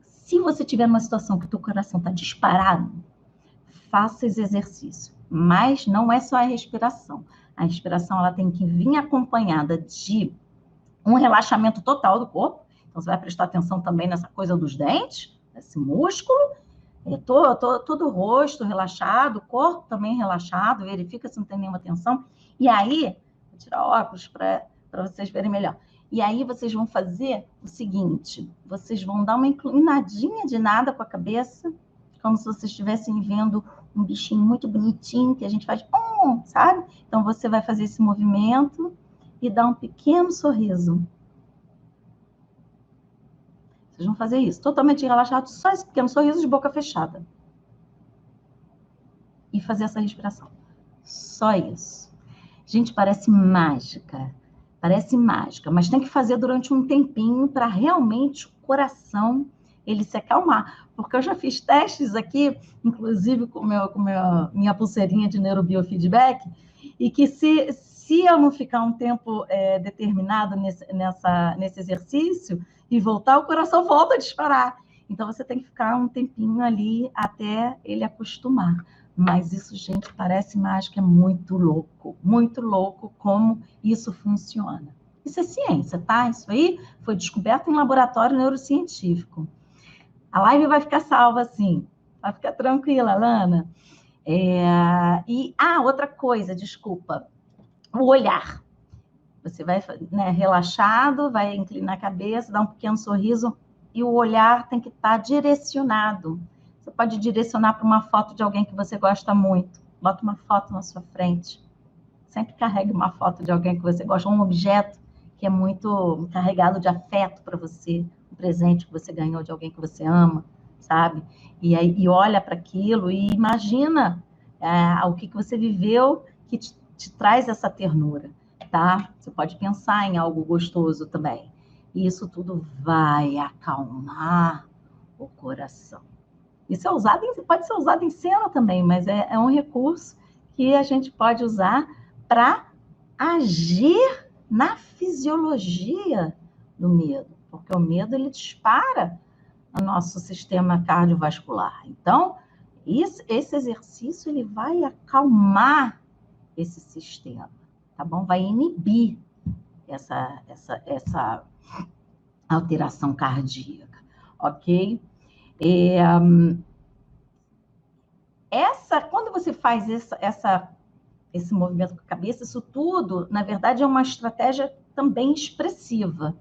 Se você tiver numa situação que o teu coração está disparado, faça esse exercício. Mas não é só a respiração. A respiração ela tem que vir acompanhada de um relaxamento total do corpo. Então, você vai prestar atenção também nessa coisa dos dentes, nesse músculo, Todo o rosto relaxado, o corpo também relaxado, verifica se não tem nenhuma tensão. E aí, vou tirar óculos para vocês verem melhor. E aí vocês vão fazer o seguinte, vocês vão dar uma inclinadinha de nada com a cabeça, como se vocês estivessem vendo um bichinho muito bonitinho, que a gente faz, sabe? Então você vai fazer esse movimento e dar um pequeno sorriso. Vocês vão fazer isso, totalmente relaxado, só esse pequeno sorriso de boca fechada. E fazer essa respiração. Só isso. Gente, parece mágica, mas tem que fazer durante um tempinho para realmente o coração ele se acalmar. Porque eu já fiz testes aqui, inclusive com minha pulseirinha de neurobiofeedback, e que se eu não ficar um tempo determinado nesse exercício e voltar, o coração volta a disparar. Então, você tem que ficar um tempinho ali até ele acostumar. Mas isso, gente, parece mágica, é muito louco como isso funciona. Isso é ciência, tá? Isso aí foi descoberto em laboratório neurocientífico. A live vai ficar salva, sim. Vai ficar tranquila, Lana. Outra coisa, desculpa. O olhar. Você vai, né, relaxado, vai inclinar a cabeça, dar um pequeno sorriso, e o olhar tem que estar direcionado. Você pode direcionar para uma foto de alguém que você gosta muito. Bota uma foto na sua frente. Sempre carregue uma foto de alguém que você gosta, um objeto que é muito carregado de afeto para você, um presente que você ganhou de alguém que você ama, sabe? E olha para aquilo e imagina o que você viveu que te traz essa ternura, tá? Você pode pensar em algo gostoso também. E isso tudo vai acalmar o coração. Isso pode ser usado em cena também, mas é um recurso que a gente pode usar para agir na fisiologia do medo, porque o medo ele dispara o nosso sistema cardiovascular. Então, esse exercício ele vai acalmar esse sistema, tá bom? Vai inibir essa alteração cardíaca, ok? Quando você faz esse movimento com a cabeça, isso tudo, na verdade, é uma estratégia também expressiva,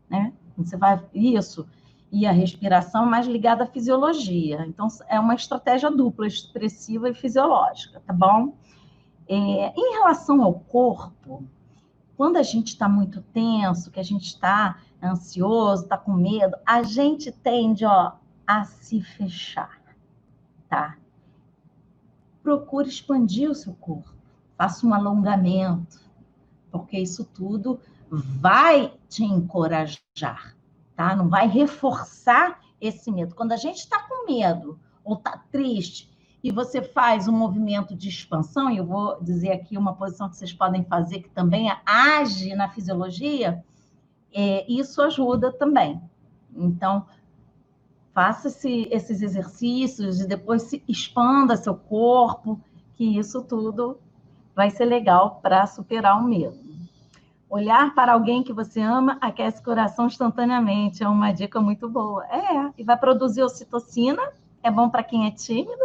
né? Você vai, isso, e a respiração mais ligada à fisiologia. Então, é uma estratégia dupla, expressiva e fisiológica, tá bom? Em relação ao corpo, quando a gente está muito tenso, que a gente está ansioso, está com medo, a gente tende, a se fechar, tá? Procure expandir o seu corpo, faça um alongamento, porque isso tudo vai te encorajar, tá? Não vai reforçar esse medo. Quando a gente está com medo ou está triste e você faz um movimento de expansão, e eu vou dizer aqui uma posição que vocês podem fazer que também age na fisiologia, isso ajuda também. Então, faça esses exercícios e depois expanda seu corpo, que isso tudo vai ser legal para superar o medo. Olhar para alguém que você ama aquece o coração instantaneamente, é uma dica muito boa. E vai produzir ocitocina, é bom para quem é tímido,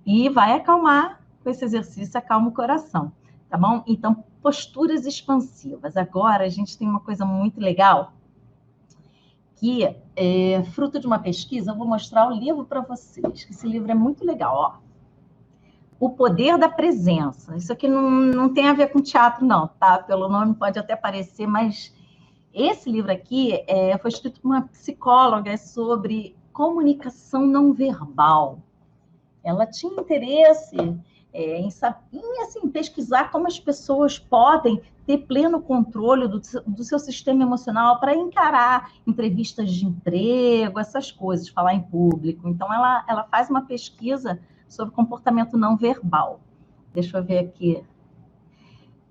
e vai acalmar, com esse exercício, acalma o coração, tá bom? Então, posturas expansivas. Agora, a gente tem uma coisa muito legal, que é fruto de uma pesquisa, eu vou mostrar o livro para vocês, que esse livro é muito legal, O Poder da Presença. Isso aqui não tem a ver com teatro, não, tá? Pelo nome pode até parecer, mas esse livro aqui foi escrito por uma psicóloga sobre comunicação não verbal. Ela tinha interesse em assim, pesquisar como as pessoas podem ter pleno controle do seu sistema emocional para encarar entrevistas de emprego, essas coisas, falar em público. Então, ela faz uma pesquisa sobre comportamento não verbal. Deixa eu ver aqui.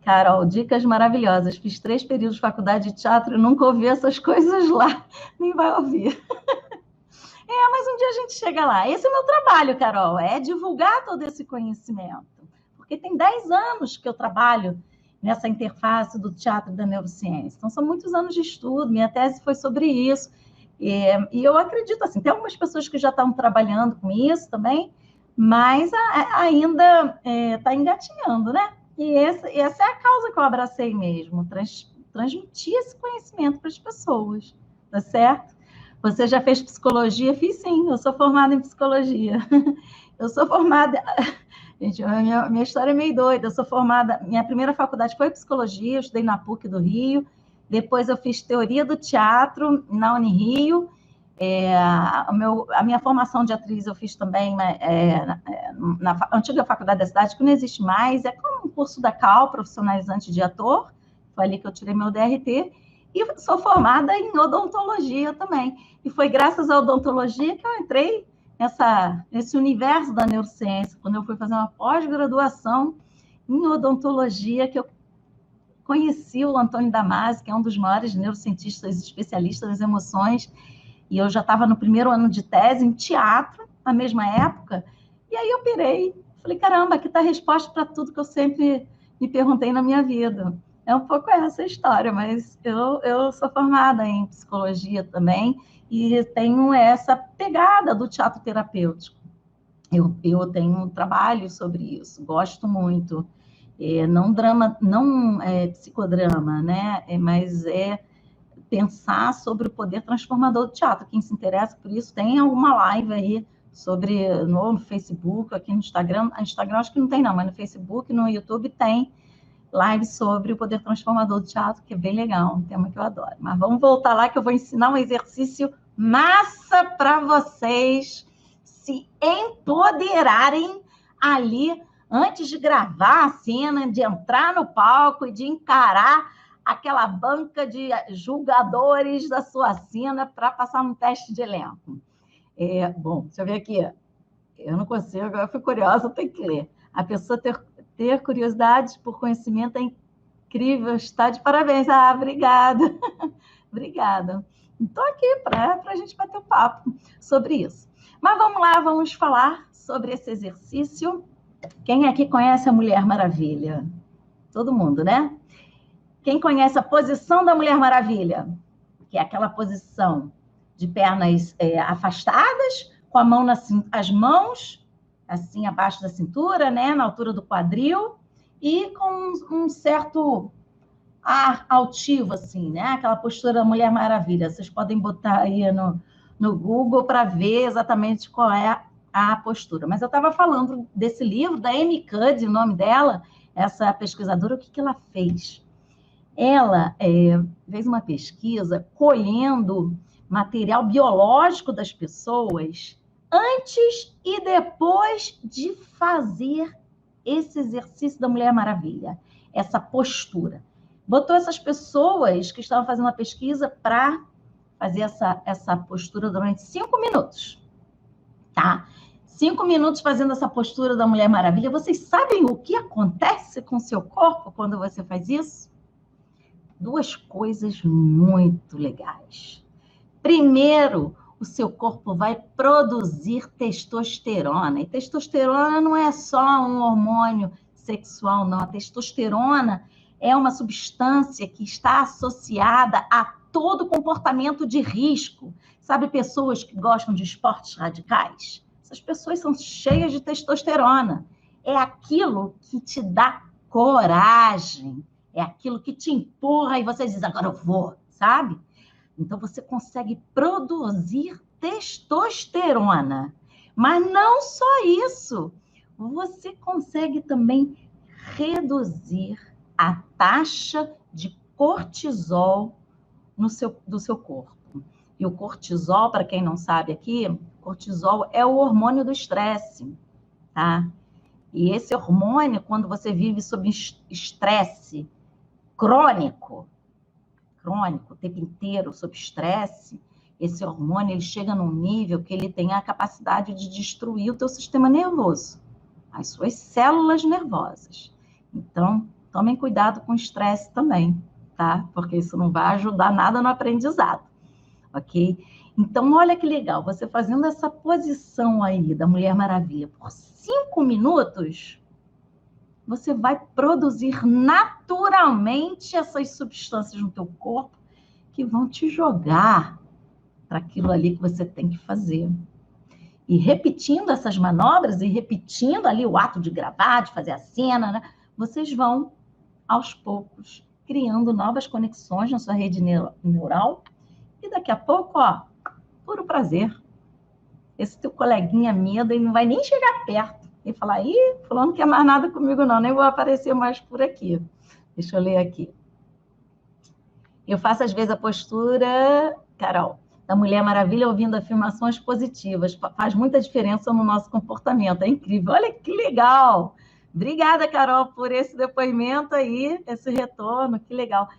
Carol, dicas maravilhosas. Fiz 3 períodos de faculdade de teatro e nunca ouvi essas coisas lá. Nem vai ouvir. Mas um dia a gente chega lá. Esse é o meu trabalho, Carol, é divulgar todo esse conhecimento. Porque tem 10 anos que eu trabalho nessa interface do teatro e da neurociência. Então, são muitos anos de estudo. Minha tese foi sobre isso. E eu acredito, assim, tem algumas pessoas que já estão trabalhando com isso também, mas ainda está engatinhando, né? E essa é a causa que eu abracei mesmo, transmitir esse conhecimento para as pessoas, tá certo? Você já fez psicologia? Fiz sim, eu sou formada em psicologia. Eu sou formada... Gente, minha história é meio doida. Eu sou formada... Minha primeira faculdade foi psicologia, eu estudei na PUC do Rio. Depois eu fiz teoria do teatro na Unirio. A minha formação de atriz eu fiz também na antiga faculdade da cidade, que não existe mais. É como um curso da CAL, profissionalizante de ator. Foi ali que eu tirei meu DRT. E sou formada em odontologia também. E foi graças à odontologia que eu entrei nesse universo da neurociência, quando eu fui fazer uma pós-graduação em odontologia, que eu conheci o Antônio Damasio, que é um dos maiores neurocientistas especialistas das emoções, e eu já estava no primeiro ano de tese em teatro, na mesma época, e aí eu pirei. Falei, caramba, aqui está a resposta para tudo que eu sempre me perguntei na minha vida. É um pouco essa a história, mas eu sou formada em psicologia também, e tenho essa pegada do teatro terapêutico. Eu tenho um trabalho sobre isso, gosto muito. Não drama, não psicodrama, né? Mas pensar sobre o poder transformador do teatro. Quem se interessa por isso, tem alguma live aí no Facebook, aqui no Instagram. No Instagram acho que não tem não, mas no Facebook, no YouTube tem live sobre o poder transformador do teatro, que é bem legal, um tema que eu adoro. Mas vamos voltar lá que eu vou ensinar um exercício massa para vocês se empoderarem ali antes de gravar a cena, de entrar no palco e de encarar aquela banca de julgadores da sua cena para passar um teste de elenco. Bom, deixa eu ver aqui. Eu não consigo, eu fui curiosa, tenho que ler. A pessoa ter curiosidade por conhecimento é incrível, está de parabéns. Obrigada. Obrigada. Estou aqui para a gente bater um papo sobre isso. Mas vamos lá, vamos falar sobre esse exercício. Quem aqui conhece a Mulher Maravilha? Todo mundo, né? Quem conhece a posição da Mulher Maravilha? Que é aquela posição de pernas afastadas, com a mão as mãos assim abaixo da cintura, né, na altura do quadril, e com um certo ar altivo, assim, né? Aquela postura da Mulher Maravilha. Vocês podem botar aí no Google para ver exatamente qual é a postura. Mas eu estava falando desse livro, da Amy Cuddy, o nome dela, essa pesquisadora, o que ela fez? Ela fez uma pesquisa colhendo material biológico das pessoas antes e depois de fazer esse exercício da Mulher Maravilha, essa postura. Botou essas pessoas que estavam fazendo a pesquisa para fazer essa postura durante 5 minutos, tá? 5 minutos fazendo essa postura da Mulher Maravilha. Vocês sabem o que acontece com o seu corpo quando você faz isso? 2 coisas muito legais. Primeiro, o seu corpo vai produzir testosterona. E testosterona não é só um hormônio sexual, não. A testosterona é uma substância que está associada a todo comportamento de risco. Sabe, pessoas que gostam de esportes radicais? Essas pessoas são cheias de testosterona. É aquilo que te dá coragem. É aquilo que te empurra e você diz, agora eu vou, sabe? Então, você consegue produzir testosterona. Mas não só isso. Você consegue também reduzir a taxa de cortisol do seu corpo. E o cortisol, para quem não sabe aqui, cortisol é o hormônio do estresse, tá? E esse hormônio, quando você vive sob estresse crônico, o tempo inteiro, sob estresse, esse hormônio ele chega num nível que ele tem a capacidade de destruir o teu sistema nervoso, as suas células nervosas. Então, tomem cuidado com o estresse também, tá? Porque isso não vai ajudar nada no aprendizado, ok? Então, olha que legal, você fazendo essa posição aí da Mulher Maravilha por 5 minutos, você vai produzir naturalmente essas substâncias no teu corpo que vão te jogar para aquilo ali que você tem que fazer. E repetindo essas manobras, e repetindo ali o ato de gravar, de fazer a cena, né? Vocês vão, aos poucos, criando novas conexões na sua rede neural, e daqui a pouco, ó, puro prazer. Esse teu coleguinha medo, ele não vai nem chegar perto. Ele falar, ih, fulano não quer mais nada comigo não, nem vou aparecer mais por aqui. Deixa eu ler aqui. Eu faço, às vezes, a postura, Carol, da Mulher Maravilha, ouvindo afirmações positivas. Faz muita diferença no nosso comportamento. É incrível. Olha que legal. Obrigada, Carol, por esse depoimento aí, esse retorno. Que legal.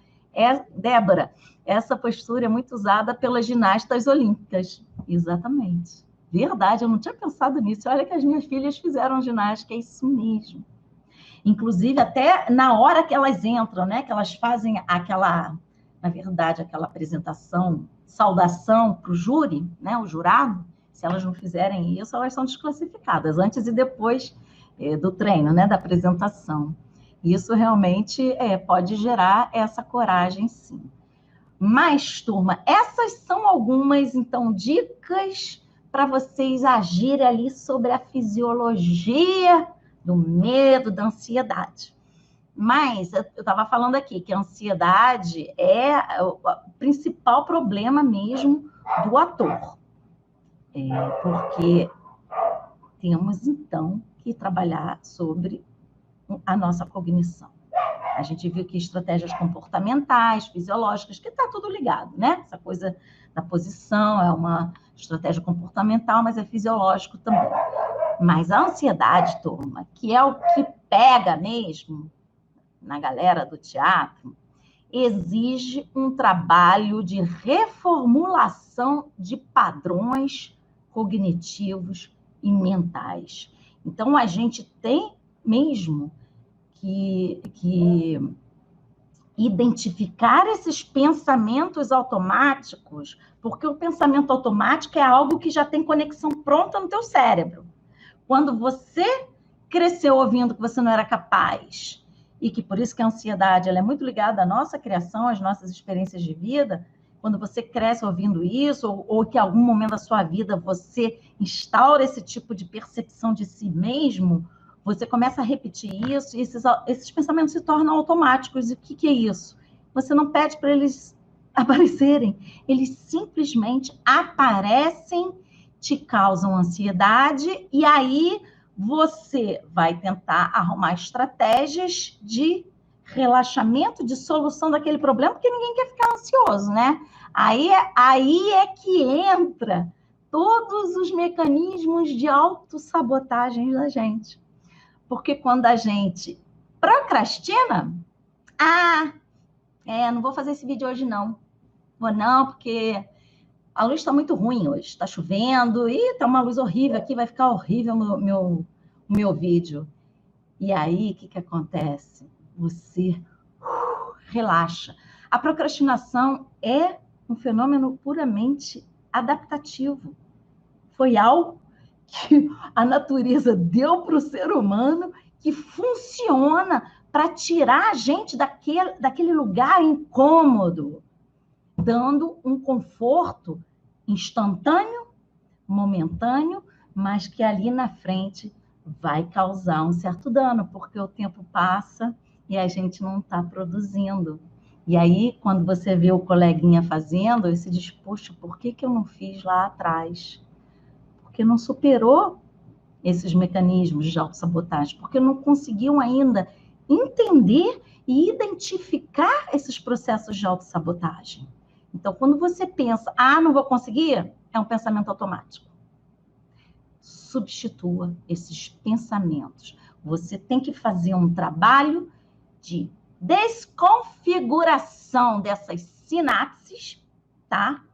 Débora, essa postura é muito usada pelas ginastas olímpicas. Exatamente. Verdade, eu não tinha pensado nisso. Olha que as minhas filhas fizeram ginástica, é isso mesmo. Inclusive, até na hora que elas entram, né? Que elas fazem aquela, na verdade, aquela apresentação, saudação para o júri, né? O jurado, se elas não fizerem isso, elas são desclassificadas, antes e depois do treino, né? Da apresentação. Isso realmente pode gerar essa coragem, sim. Mas, turma, essas são algumas, então, dicas para vocês agirem ali sobre a fisiologia do medo, da ansiedade. Mas eu estava falando aqui que a ansiedade é o principal problema mesmo do ator. Porque temos, então, que trabalhar sobre a nossa cognição. A gente viu que estratégias comportamentais, fisiológicas, que está tudo ligado, né? Essa coisa da posição é uma estratégia comportamental, mas é fisiológico também. Mas a ansiedade, turma, que é o que pega mesmo na galera do teatro, exige um trabalho de reformulação de padrões cognitivos e mentais. Então, a gente tem mesmo que identificar esses pensamentos automáticos, porque o pensamento automático é algo que já tem conexão pronta no teu cérebro. Quando você cresceu ouvindo que você não era capaz, e que por isso que a ansiedade ela é muito ligada à nossa criação, às nossas experiências de vida, quando você cresce ouvindo isso, ou que em algum momento da sua vida você instaura esse tipo de percepção de si mesmo, você começa a repetir isso, e esses pensamentos se tornam automáticos. E o que é isso? Você não pede para eles aparecerem, eles simplesmente aparecem, te causam ansiedade, e aí você vai tentar arrumar estratégias de relaxamento, de solução daquele problema, porque ninguém quer ficar ansioso, né? Aí é que entra todos os mecanismos de autossabotagem da gente. Porque quando a gente procrastina, não vou fazer esse vídeo hoje não. Vou não, porque a luz está muito ruim hoje, está chovendo, e está uma luz horrível aqui, vai ficar horrível o meu vídeo. E aí, o que acontece? Você relaxa. A procrastinação é um fenômeno puramente adaptativo. Foi algo que a natureza deu para o ser humano que funciona para tirar a gente daquele lugar incômodo, dando um conforto instantâneo, momentâneo, mas que ali na frente vai causar um certo dano, porque o tempo passa e a gente não está produzindo. E aí, quando você vê o coleguinha fazendo, você diz, poxa, por que eu não fiz lá atrás? Porque não superou esses mecanismos de autossabotagem, porque não conseguiam ainda entender e identificar esses processos de autossabotagem. Então, quando você pensa, não vou conseguir, é um pensamento automático. Substitua esses pensamentos. Você tem que fazer um trabalho de desconfiguração dessas sinapses, tá?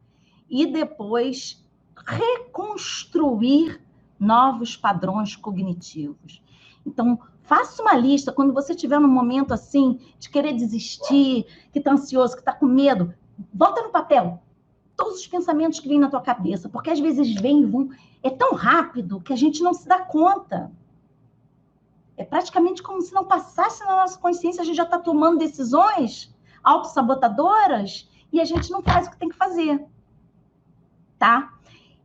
E depois reconstruir novos padrões cognitivos. Então, faça uma lista, quando você estiver num momento assim, de querer desistir, que está ansioso, que está com medo, bota no papel todos os pensamentos que vêm na tua cabeça, porque às vezes vêm e vão, é tão rápido que a gente não se dá conta. É praticamente como se não passasse na nossa consciência, a gente já está tomando decisões autossabotadoras e a gente não faz o que tem que fazer. tá?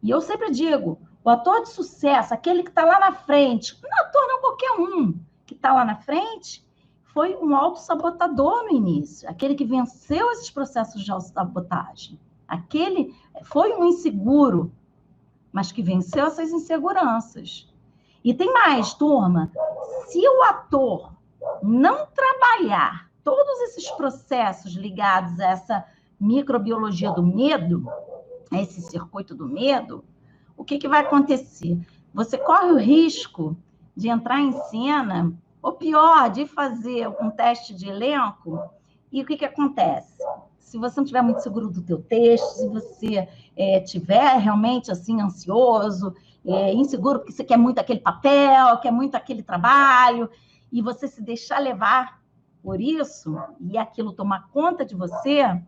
E eu sempre digo, o ator de sucesso, aquele que está lá na frente, não é ator não, qualquer um que está lá na frente, foi um autossabotador no início, aquele que venceu esses processos de autossabotagem. Aquele foi um inseguro, mas que venceu essas inseguranças. E tem mais, turma, se o ator não trabalhar todos esses processos ligados a essa microbiologia do medo, a esse circuito do medo, o que vai acontecer? Você corre o risco de entrar em cena, ou pior, de fazer um teste de elenco, e o que acontece? Se você não estiver muito seguro do teu texto, se você estiver realmente assim ansioso, inseguro porque você quer muito aquele papel, quer muito aquele trabalho, e você se deixar levar por isso, e aquilo tomar conta de você,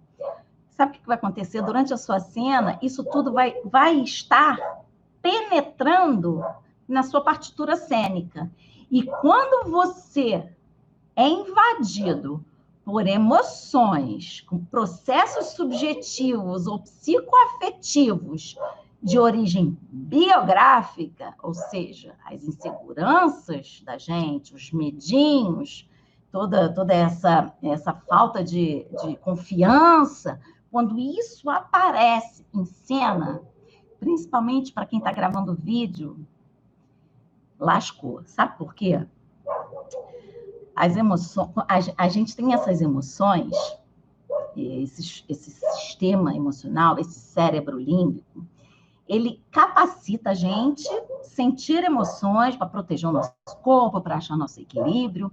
sabe o que vai acontecer? Durante a sua cena, isso tudo vai estar penetrando na sua partitura cênica. E quando você é invadido por emoções, com processos subjetivos ou psicoafetivos de origem biográfica, ou seja, as inseguranças da gente, os medinhos, toda essa falta de confiança, quando isso aparece em cena, principalmente para quem está gravando vídeo, lascou. Sabe por quê? As emoções, a gente tem essas emoções, esse sistema emocional, esse cérebro límbico, ele capacita a gente a sentir emoções para proteger o nosso corpo, para achar nosso equilíbrio,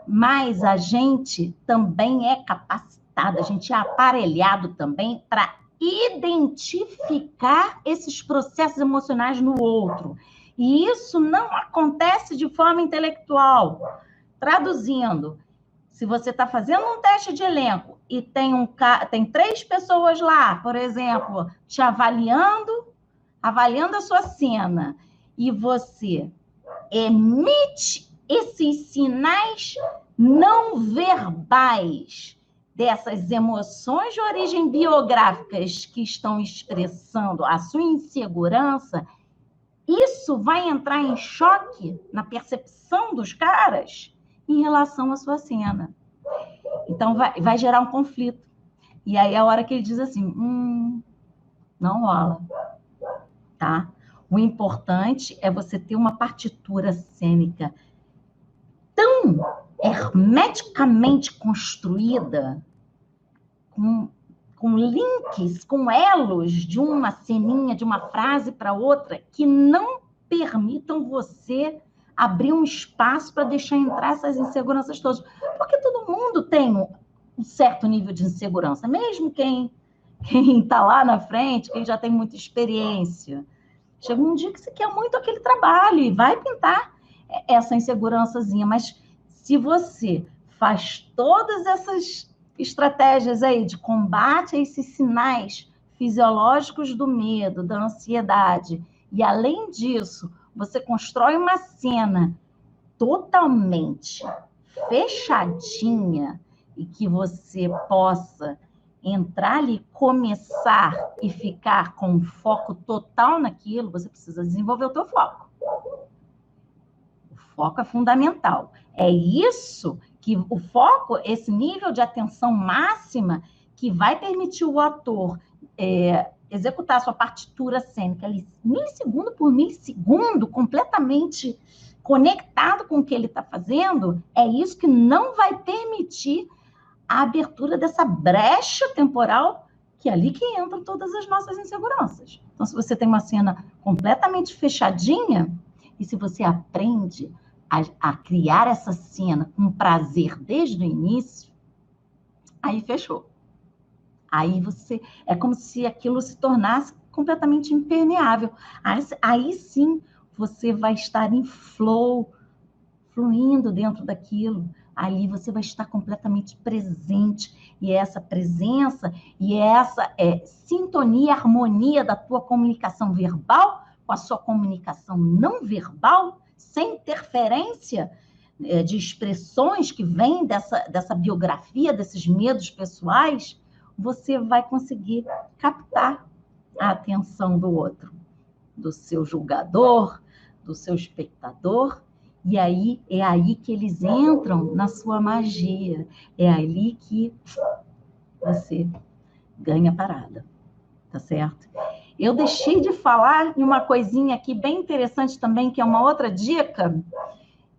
mas a gente também é capacitado, a gente é aparelhado também para identificar esses processos emocionais no outro. E isso não acontece de forma intelectual. Traduzindo, se você está fazendo um teste de elenco e tem 3 pessoas lá, por exemplo, te avaliando a sua cena, e você emite esses sinais não verbais dessas emoções de origem biográficas que estão expressando a sua insegurança, isso vai entrar em choque na percepção dos caras em relação à sua cena. Então, vai gerar um conflito. E aí é a hora que ele diz assim, não rola, tá? O importante é você ter uma partitura cênica tão hermeticamente construída, com links, com elos de uma ceninha, de uma frase para outra, que não permitam você abrir um espaço para deixar entrar essas inseguranças todas. Porque todo mundo tem um certo nível de insegurança, mesmo quem está lá na frente, quem já tem muita experiência. Chega um dia que você quer muito aquele trabalho e vai pintar essa insegurançazinha, mas se você faz todas essas estratégias aí de combate a esses sinais fisiológicos do medo, da ansiedade, e além disso, você constrói uma cena totalmente fechadinha e que você possa entrar ali, começar e ficar com foco total naquilo, você precisa desenvolver o teu foco. O foco é fundamental. É isso que o foco, esse nível de atenção máxima, que vai permitir o ator executar a sua partitura cênica ali, milissegundo por milissegundo, completamente conectado com o que ele está fazendo, é isso que não vai permitir a abertura dessa brecha temporal, que é ali que entram todas as nossas inseguranças. Então, se você tem uma cena completamente fechadinha, e se você aprende a criar essa cena com prazer desde o início, aí fechou. Aí você, é como se aquilo se tornasse completamente impermeável. Aí sim, você vai estar em flow, fluindo dentro daquilo. Ali você vai estar completamente presente. E essa presença e essa sintonia, harmonia da tua comunicação verbal com a sua comunicação não verbal, sem interferência de expressões que vêm dessa biografia, desses medos pessoais, você vai conseguir captar a atenção do outro, do seu julgador, do seu espectador, e aí é aí que eles entram na sua magia, é ali que você ganha parada, tá certo? Eu deixei de falar em uma coisinha aqui bem interessante também, que é uma outra dica,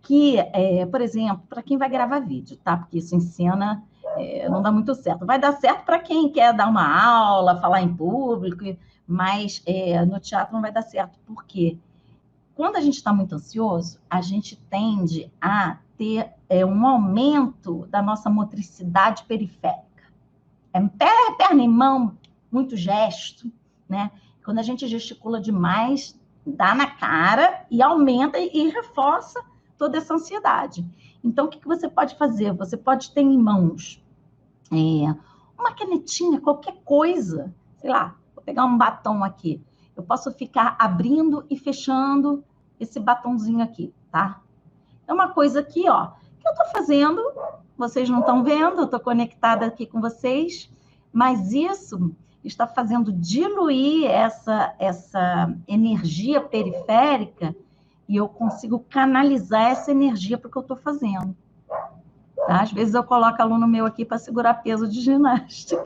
que, por exemplo, para quem vai gravar vídeo, tá? Porque isso em cena não dá muito certo. Vai dar certo para quem quer dar uma aula, falar em público, mas no teatro não vai dar certo. Por quê? Quando a gente está muito ansioso, a gente tende a ter um aumento da nossa motricidade periférica. Perna e mão, muito gesto, né? Quando a gente gesticula demais, dá na cara e aumenta e reforça toda essa ansiedade. Então, o que você pode fazer? Você pode ter em mãos uma canetinha, qualquer coisa, sei lá, vou pegar um batom aqui. Eu posso ficar abrindo e fechando esse batonzinho aqui, tá? É uma coisa aqui, ó, que eu tô fazendo, vocês não estão vendo, eu tô conectada aqui com vocês, mas isso está fazendo diluir essa energia periférica e eu consigo canalizar essa energia para o que eu estou fazendo. Tá? Às vezes eu coloco aluno meu aqui para segurar peso de ginástica,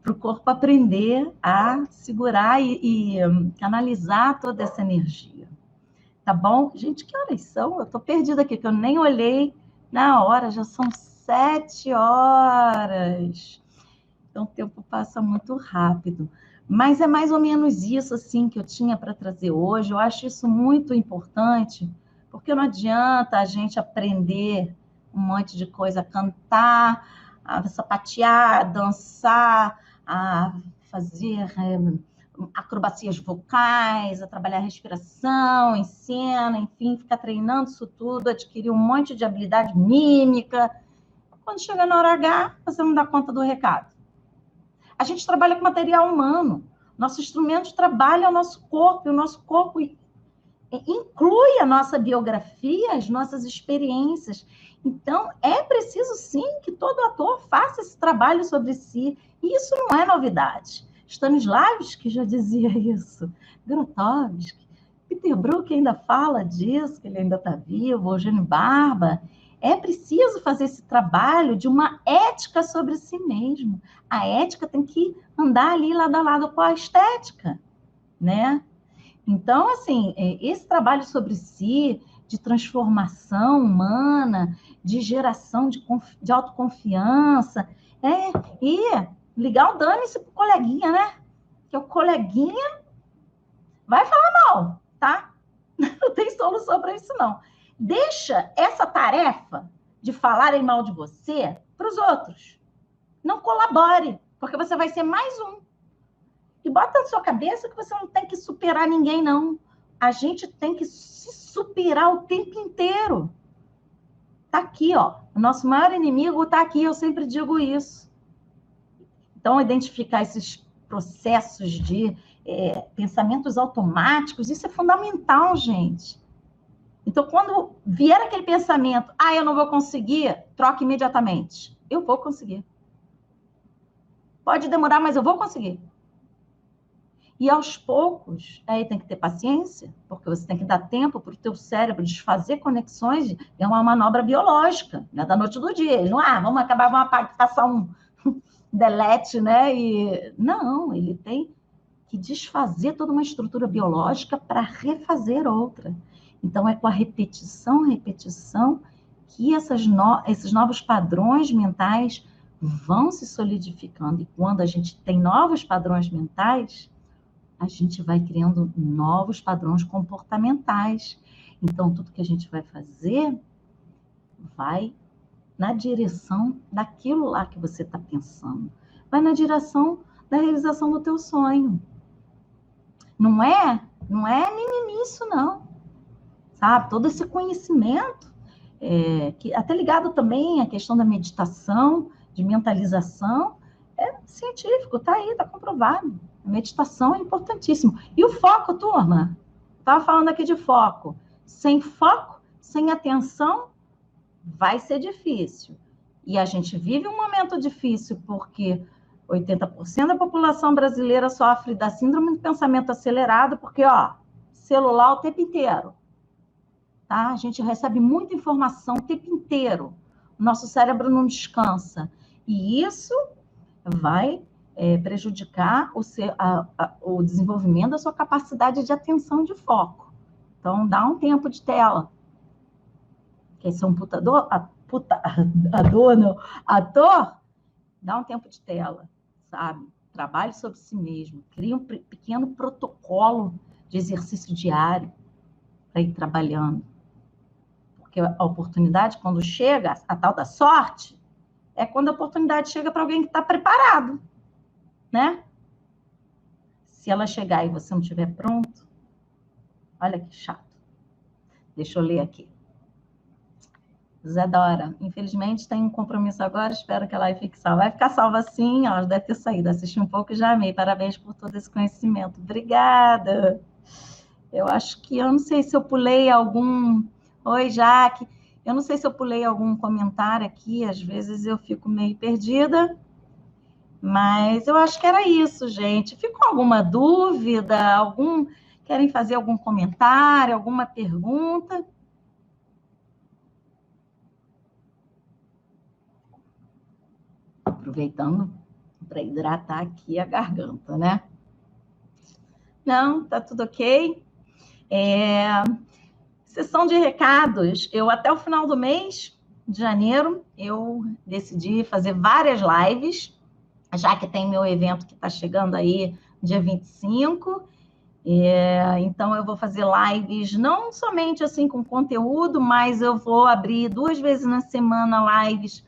para o corpo aprender a segurar e canalizar toda essa energia. Tá bom? Gente, que horas são? Eu estou perdida aqui, que eu nem olhei na hora, já são 7 horas. Então, o tempo passa muito rápido. Mas é mais ou menos isso, assim, que eu tinha para trazer hoje. Eu acho isso muito importante, porque não adianta a gente aprender um monte de coisa, cantar, a sapatear, a dançar, a fazer acrobacias vocais, a trabalhar respiração, em cena, enfim, ficar treinando isso tudo, adquirir um monte de habilidade mímica. Quando chega na hora H, você não dá conta do recado. A gente trabalha com material humano. Nosso instrumento trabalha o nosso corpo, e o nosso corpo inclui a nossa biografia, as nossas experiências. Então, é preciso, sim, que todo ator faça esse trabalho sobre si. E isso não é novidade. Stanislavski já dizia isso. Grotowski, Peter Brook ainda fala disso, que ele ainda está vivo, Eugênio Barba. É preciso fazer esse trabalho de uma ética sobre si mesmo. A ética tem que andar ali lado a lado com a estética, né? Então, assim, esse trabalho sobre si, de transformação humana, de geração de autoconfiança, e ligar o dane-se pro coleguinha, né? Que o coleguinha vai falar mal, tá? Não tem solução para isso, não. Deixa essa tarefa de falarem mal de você para os outros. Não colabore, porque você vai ser mais um. E bota na sua cabeça que você não tem que superar ninguém, não. A gente tem que se superar o tempo inteiro. Tá aqui, ó. O nosso maior inimigo tá aqui, eu sempre digo isso. Então, identificar esses processos de pensamentos automáticos, isso é fundamental, gente. Então, quando vier aquele pensamento, eu não vou conseguir, troque imediatamente. Eu vou conseguir. Pode demorar, mas eu vou conseguir. E aos poucos, aí tem que ter paciência, porque você tem que dar tempo para o teu cérebro desfazer conexões, é uma manobra biológica, não é da noite do dia. Ele não, vamos acabar, vamos passar um delete, né? Não, ele tem que desfazer toda uma estrutura biológica para refazer outra. Então, é com a repetição, que esses novos padrões mentais vão se solidificando. E quando a gente tem novos padrões mentais, a gente vai criando novos padrões comportamentais. Então, tudo que a gente vai fazer vai na direção daquilo lá que você está pensando. Vai na direção da realização do teu sonho. Não é mimimi isso, não. Sabe? Todo esse conhecimento, que até ligado também à questão da meditação, de mentalização, é científico, está aí, está comprovado. A meditação é importantíssimo. E o foco, turma? Estava falando aqui de foco. Sem foco, sem atenção, vai ser difícil. E a gente vive um momento difícil porque 80% da população brasileira sofre da síndrome do pensamento acelerado, porque, ó, celular o tempo inteiro, tá? A gente recebe muita informação o tempo inteiro. O nosso cérebro não descansa. E isso vai prejudicar o desenvolvimento da sua capacidade de atenção, de foco. Então, dá um tempo de tela. Quer ser um ator, dá um tempo de tela, sabe? Trabalhe sobre si mesmo. Crie um pequeno protocolo de exercício diário para ir trabalhando. Porque a oportunidade, quando chega, a tal da sorte, é quando a oportunidade chega para alguém que está preparado, né? Se ela chegar e você não estiver pronto, olha que chato. Deixa eu ler aqui. Zé Dora, infelizmente tem um compromisso agora, espero que a live fique salva. Vai ficar salva sim, ó, deve ter saído, assisti um pouco e já amei. Parabéns por todo esse conhecimento. Obrigada. Eu acho que, eu não sei se eu pulei algum... Oi, Jaque. Eu não sei se eu pulei algum comentário aqui, às vezes eu fico meio perdida, mas eu acho que era isso, gente. Ficou alguma dúvida? Querem fazer algum comentário, alguma pergunta? Aproveitando para hidratar aqui a garganta, né? Não, tá tudo ok. Sessão de recados. Eu, até o final do mês de janeiro, eu decidi fazer várias lives, já que tem meu evento que está chegando aí dia 25. Então, eu vou fazer lives, não somente assim com conteúdo, mas eu vou abrir 2 vezes na semana lives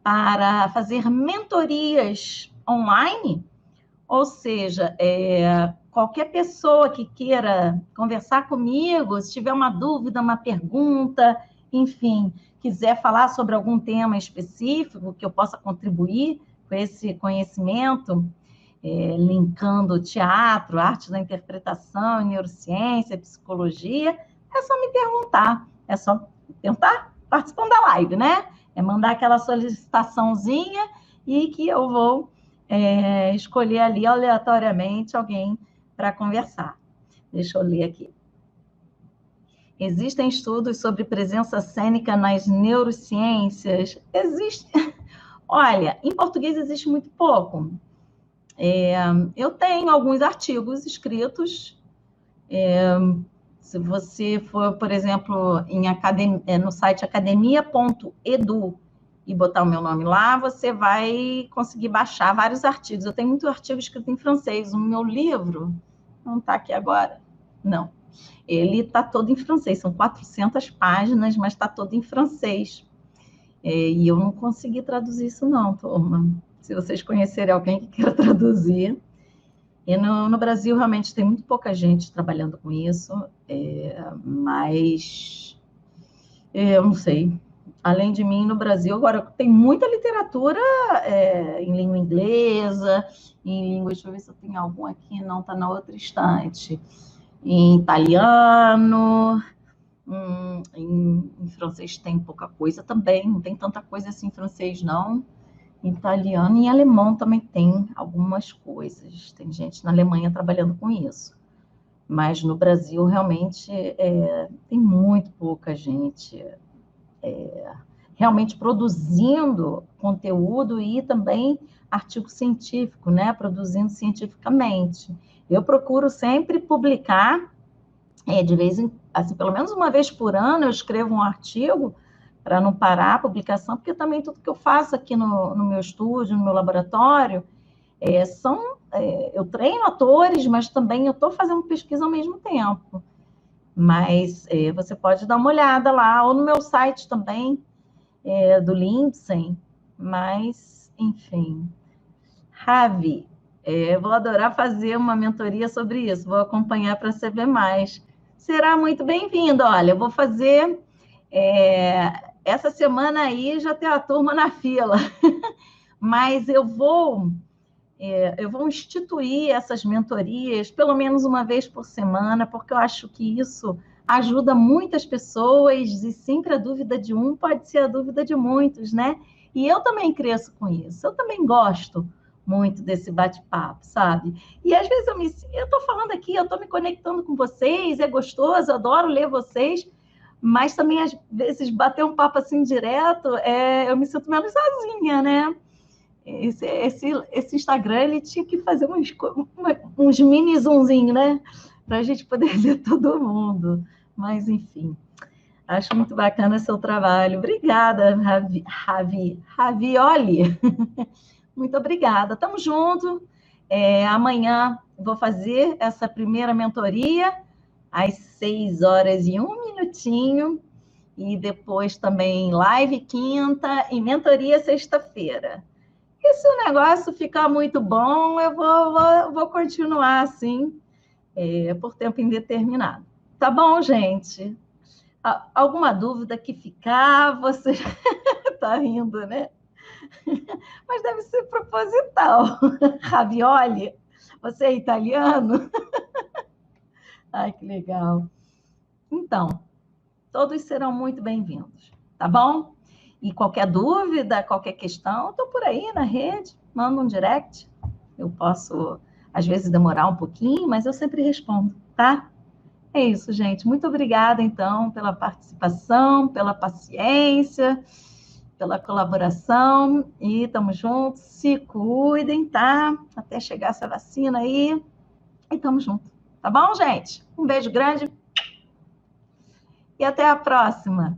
para fazer mentorias online, ou seja, qualquer pessoa que queira conversar comigo, se tiver uma dúvida, uma pergunta, enfim, quiser falar sobre algum tema específico que eu possa contribuir com esse conhecimento, linkando teatro, arte da interpretação, neurociência, psicologia, é só me perguntar, é só tentar participar da live, né? É mandar aquela solicitaçãozinha e que eu vou escolher ali aleatoriamente alguém para conversar. Deixa eu ler aqui. Existem estudos sobre presença cênica nas neurociências? Existe. Olha, em português existe muito pouco. Eu tenho alguns artigos escritos. Se você for, por exemplo, no site academia.edu e botar o meu nome lá, você vai conseguir baixar vários artigos. Eu tenho muito artigo escrito em francês. O meu livro não está aqui agora, não. Ele está todo em francês, são 400 páginas, mas está todo em francês. E eu não consegui traduzir isso não, turma. Se vocês conhecerem alguém que queira traduzir. E no Brasil, realmente, tem muito pouca gente trabalhando com isso, mas eu não sei. Além de mim, no Brasil, agora tem muita literatura em língua inglesa, em língua, deixa eu ver se eu tenho algum aqui, não, está na outra estante. Em italiano, em francês tem pouca coisa também, não tem tanta coisa assim em francês, não. Em italiano e em alemão também tem algumas coisas. Tem gente na Alemanha trabalhando com isso. Mas no Brasil, realmente, tem muito pouca gente realmente produzindo conteúdo e também artigo científico, né? Produzindo cientificamente. Eu procuro sempre publicar, de vez em, assim, pelo menos uma vez por ano, eu escrevo um artigo para não parar a publicação, porque também tudo que eu faço aqui no meu estúdio, no meu laboratório, eu treino atores, mas também eu estou fazendo pesquisa ao mesmo tempo. Mas você pode dar uma olhada lá, ou no meu site também, do Lindsay, mas, enfim. Ravi, vou adorar fazer uma mentoria sobre isso, vou acompanhar para saber mais. Será muito bem-vindo. Olha, eu vou fazer... essa semana aí já tem a turma na fila, mas eu vou instituir essas mentorias pelo menos uma vez por semana, porque eu acho que isso ajuda muitas pessoas e sempre a dúvida de um pode ser a dúvida de muitos, né? E eu também cresço com isso, eu também gosto muito desse bate-papo, sabe? E às vezes eu estou falando aqui, eu estou me conectando com vocês, é gostoso, eu adoro ler vocês, mas também às vezes bater um papo assim direto, eu me sinto menos sozinha, né? Esse Instagram, ele tinha que fazer uns mini zoomzinho, né? Para a gente poder ver todo mundo. Mas, enfim, acho muito bacana seu trabalho. Obrigada, Ravioli. Muito obrigada. Tamo junto. Amanhã vou fazer essa primeira mentoria às 6h01. E depois também live quinta e mentoria sexta-feira. E se o negócio ficar muito bom, eu vou continuar assim, por tempo indeterminado. Tá bom, gente? Alguma dúvida que ficar, você está rindo, né? Mas deve ser proposital. Ravioli? Você é italiano? Ai, que legal. Então, todos serão muito bem-vindos, tá bom? E qualquer dúvida, qualquer questão, estou por aí na rede, manda um direct. Eu posso, às vezes, demorar um pouquinho, mas eu sempre respondo, tá? É isso, gente. Muito obrigada, então, pela participação, pela paciência, pela colaboração. E estamos juntos. Se cuidem, tá? Até chegar essa vacina aí. E estamos juntos. Tá bom, gente? Um beijo grande e até a próxima.